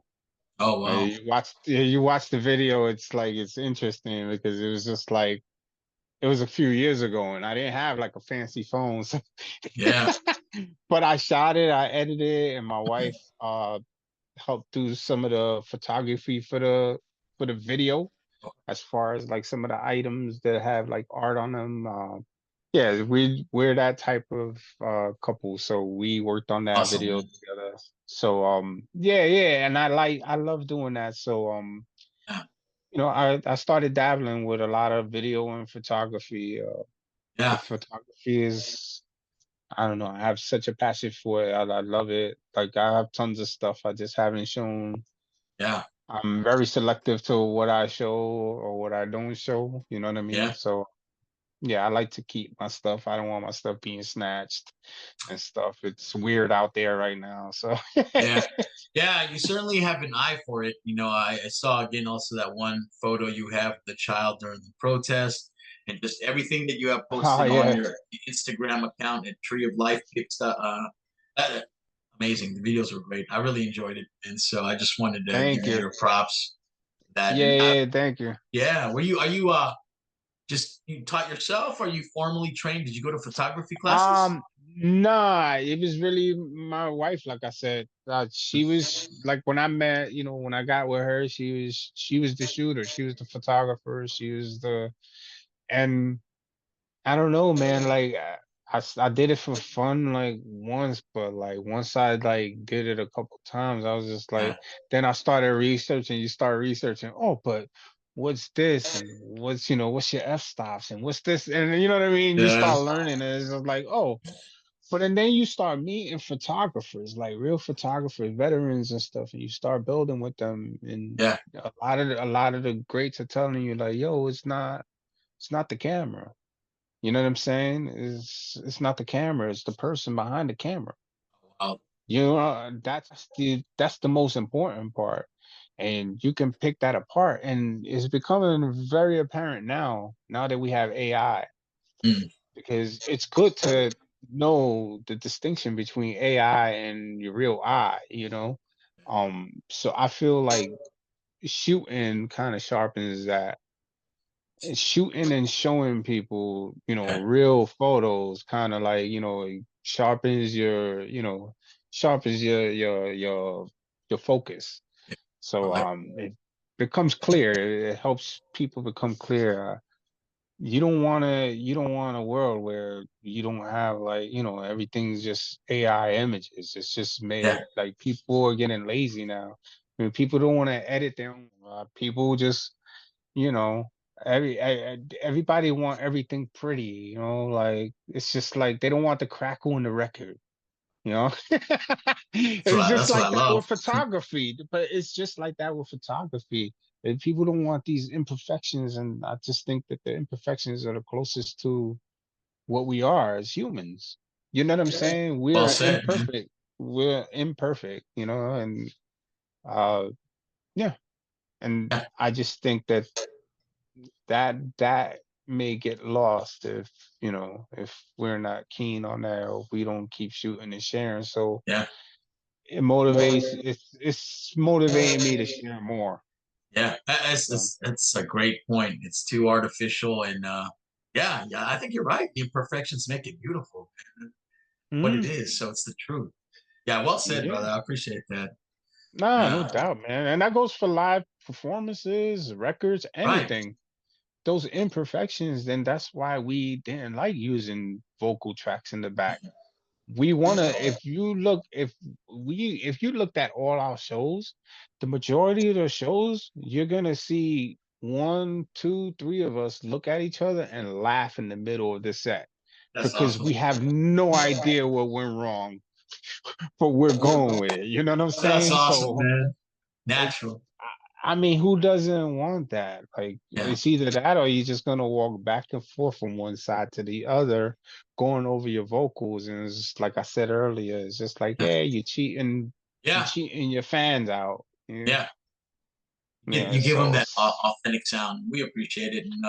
Oh wow. You watch the video, it's like it's interesting because it was just like it was a few years ago and I didn't have like a fancy phone. So Yeah. but I shot it, I edited it, and my wife helped do some of the photography for the video as far as like some of the items that have like art on them. Yeah, we're that type of couple, so we worked on that Awesome, video man. together. So and I love doing that. So Yeah. I started dabbling with a lot of video and photography. Yeah. Photography is, I don't know, I have such a passion for it. I love it. Like I have tons of stuff I just haven't shown. Yeah. I'm very selective to what I show or what I don't show. You know what I mean? Yeah. So yeah, I like to keep my stuff. I don't want my stuff being snatched and stuff. It's weird out there right now. So Yeah. Yeah. You certainly have an eye for it. I saw again also that one photo you have of the child during the protest and just everything that you have oh posted on yeah. your Instagram account at Tree of Life Pics. Amazing. The videos were great. I really enjoyed it. And so I just wanted to give Thank you you. your props for that. Yeah, And yeah, thank you. yeah, are you just you taught yourself? Or you formally trained? Did you go to photography classes? Nah, it was really my wife, like I said. She was like when I met, when I got with her, she was the shooter, she was the photographer, she was and I don't know, man. Like I did it for fun like once, but like once I like did it a couple times, I was just Yeah, like, then I started researching. You start researching. Oh, but what's this and what's your f-stops and what's this and you know what I mean. You yeah, start learning, and it's just like, oh, but and then you start meeting photographers, like real photographers, veterans and stuff, and you start building with them. And yeah. a lot of the greats are telling you like, yo, it's not the camera. You know what I'm saying? It's not the camera, it's the person behind the camera. Wow. That's the most important part. And you can pick that apart. And it's becoming very apparent now that we have AI, Mm, because it's good to know the distinction between AI and your real eye. So I feel like shooting kind of sharpens that, and shooting and showing people, yeah, real photos kind of like, sharpens your focus. So okay. it becomes clear. It helps people become clear. You don't want a world where you don't have like, everything's just AI images. It's just Yeah, made like people are getting lazy now. I mean, people don't want to edit their own. People just you know everybody want everything pretty, like it's just like they don't want the crackle in the record, you know it's just that's what like I that love. with photography, but it's just like that with photography, and people don't want these imperfections, and I just think that the imperfections are the closest to what we are as humans. You know what I'm saying? Well we're said, man. imperfect we're imperfect, and uh yeah, and Yeah, I just think that may get lost if we're not keen on that, or if we don't keep shooting and sharing. So yeah, it's motivating me to share more. yeah. So, That's a great point. It's too artificial, and yeah, yeah. I think you're right. The imperfections make it beautiful. What it mm, is, so it's the truth. Yeah, well said, yeah, brother. I appreciate that. nah, no Yeah, doubt, man. And that goes for live performances, records, right. anything. Those imperfections, then that's why we didn't like using vocal tracks in the back. We want to, if you looked at all our shows, the majority of the shows, you're gonna see one, two, three of us look at each other and laugh in the middle of the set, That's because awesome. we have no idea what went wrong, but we're going with it. You know what I'm That's saying? awesome, So man. it's, Natural. I mean, who doesn't want that? Like, Yeah, it's either that or you're just gonna walk back and forth from one side to the other, going over your vocals. And it's just like I said earlier, it's just like, yeah, yeah, you're yeah, cheating your fans out. Yeah, yeah. yeah. You give them So that authentic sound. We appreciate it, and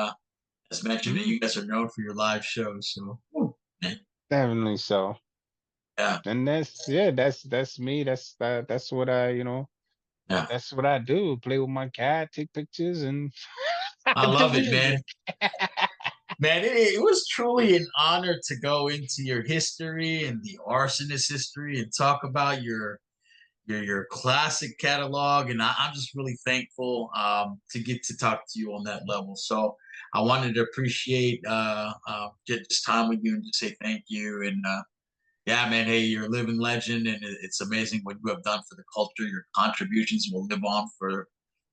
as mentioned, mhm, you guys are known for your live shows. So, whew, man, definitely so. yeah, And that's me. That's what yeah. that's what I do. Play with my cat, take pictures, and I do love it, man. music. Man, it was truly an honor to go into your history and the arsonist history and talk about your classic catalog. And I'm just really thankful to get to talk to you on that level. So I wanted to appreciate get this time with you and just say thank you. And yeah, man, hey, you're a living legend, and it's amazing what you have done for the culture. Your contributions will live on for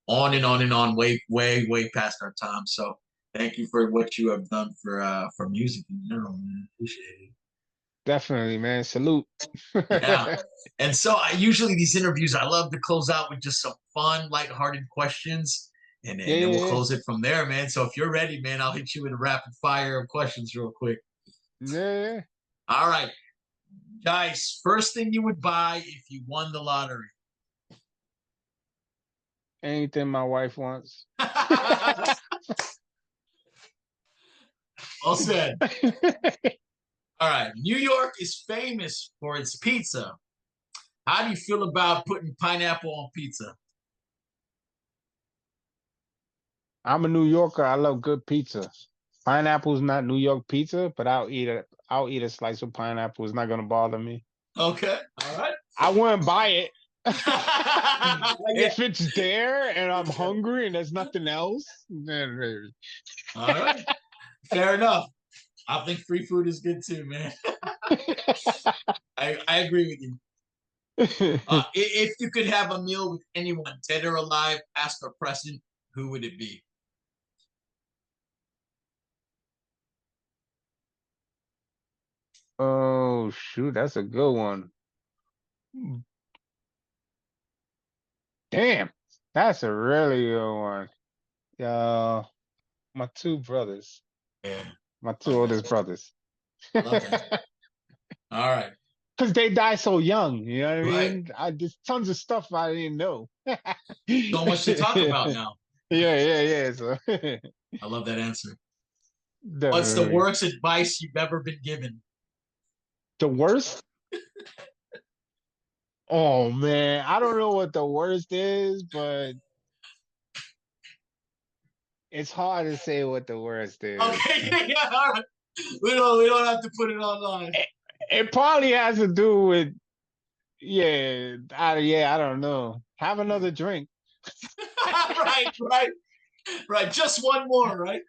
on and on and on, way, way, way past our time. So thank you for what you have done for music in general, man. Appreciate Definitely, man. Salute. it. Yeah. And so I usually these interviews I love to close out with just some fun, lighthearted questions. Yeah, And then we'll yeah, close it from there, man. So if you're ready, man, I'll hit you with a rapid fire of questions real quick. yeah, yeah. All right. Guys, first thing you would buy if you won the lottery. Anything my wife wants. Well said. All right. New York is famous for its pizza. How do you feel about putting pineapple on pizza? I'm a New Yorker. I love good pizza. Pineapple's not New York pizza, but I'll eat a slice of pineapple. It's not gonna bother me. Okay. All right. I wouldn't buy it. Yeah. If it's there and I'm Yeah. hungry and there's nothing else, then maybe. All right. Fair enough. I think free food is good too, man. I agree with you. If you could have a meal with anyone, dead or alive, past or present, who would it be? Oh shoot, that's a good one. Damn, that's a really good one. Uh, my two brothers, Yeah. my two Love that. oldest brothers. Love that. All right. Because they die so young, you know what I Right. mean? There's tons of stuff I didn't know. So much to talk Yeah, about now. yeah. So I love that answer. What's the definitely. worst advice you've ever been given? The worst? Oh man, I don't know what the worst is, but it's hard to say what the worst is. Okay. Yeah. All right. We don't have to put it online. It, it probably has to do with yeah, I don't know. Have another drink. Right. Right. Right. Just one more. Right.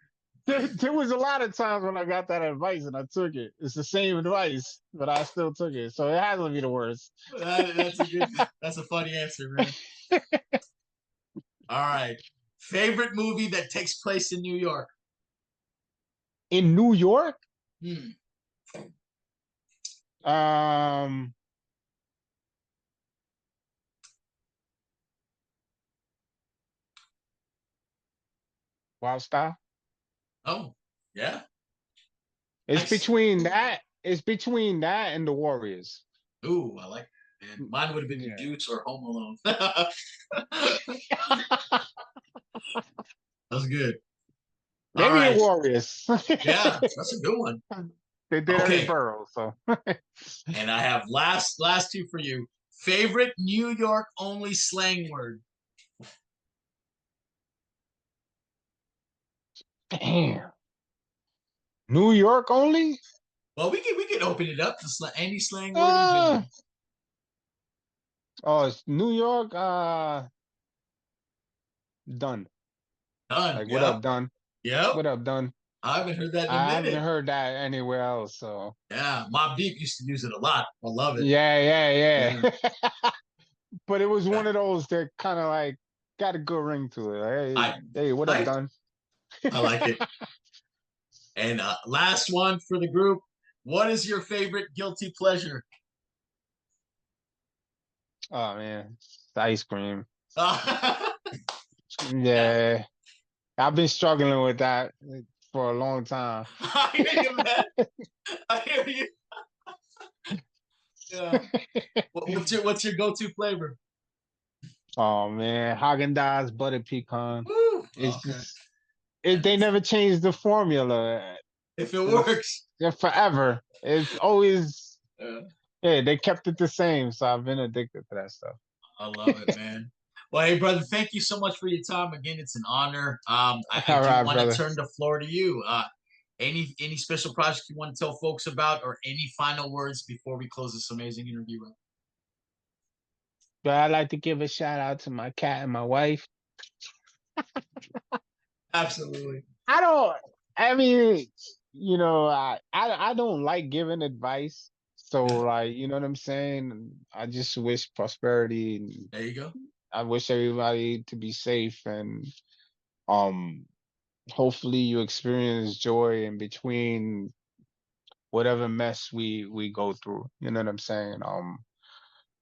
There was a lot of times when I got that advice and I took it. It's the same advice, but I still took it. So it has to be the worst. That's a good. That's a funny answer, man. All right. Favorite movie that takes place in New York? In New York, Hmm. um, Wild Style. Oh, yeah. It's Nice. between that. It's between that and the Warriors. Ooh, I like that, man. Mine would have been The Yeah. Deuce or Home Alone. That's good. All Maybe the right. Warriors. Yeah, that's a good one. They did Eric Okay. Burrow, so And I have last two for you. Favorite New York only slang word? damn. New York only? Well, we can open it up to any slang word in Uh general. oh, it's New York. Done. Done. Like what Yep. up, done? Yep. What up, done? I haven't heard that in a I haven't minute. heard that anywhere else. So Yeah. Mob Deep used to use it a lot. I love it. Yeah. yeah. But it was Yeah. one of those that kind of like got a good ring to it. Like, I hey, what up, I done? I like it. And last one for the group. What is your favorite guilty pleasure? Oh man, it's ice cream. Yeah. Yeah, I've been struggling with that for a long time. I hear you, man. I hear you. Yeah. What's your go-to flavor? Oh man, Haagen-Dazs butter pecan. Woo. It's Okay. just And they never changed the formula. if it It's works. they're forever. It's always Uh, yeah, they kept it the same, so I've been addicted to that stuff. I love it, man. Well, hey, brother, thank you so much for your time. Again, it's an honor. I All do right, want to brother. turn the floor to you. Any special project you want to tell folks about, or any final words before we close this amazing interview? But I'd like to give a shout out to my cat and my wife. Absolutely. I don't. I mean, I don't like giving advice. So, Yeah. like, you know what I'm saying? I just wish prosperity. And There you go. I wish everybody to be safe and um, hopefully you experience joy in between whatever mess we go through. You know what I'm saying?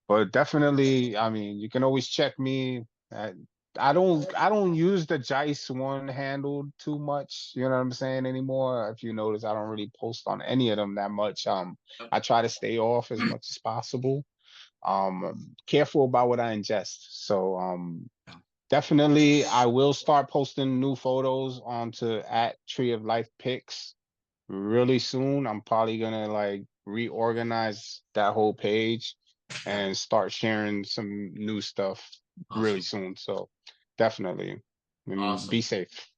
But definitely, I mean, you can always check me. At, I don't use the Jise One handle too much. You know what I'm saying anymore. If you notice, I don't really post on any of them that much. I try to stay off as much as possible. I'm careful about what I ingest. So definitely, I will start posting new photos onto at Tree of Life Pics really soon. I'm probably gonna like reorganize that whole page and start sharing some new stuff really Awesome. soon. So definitely, be Awesome. safe.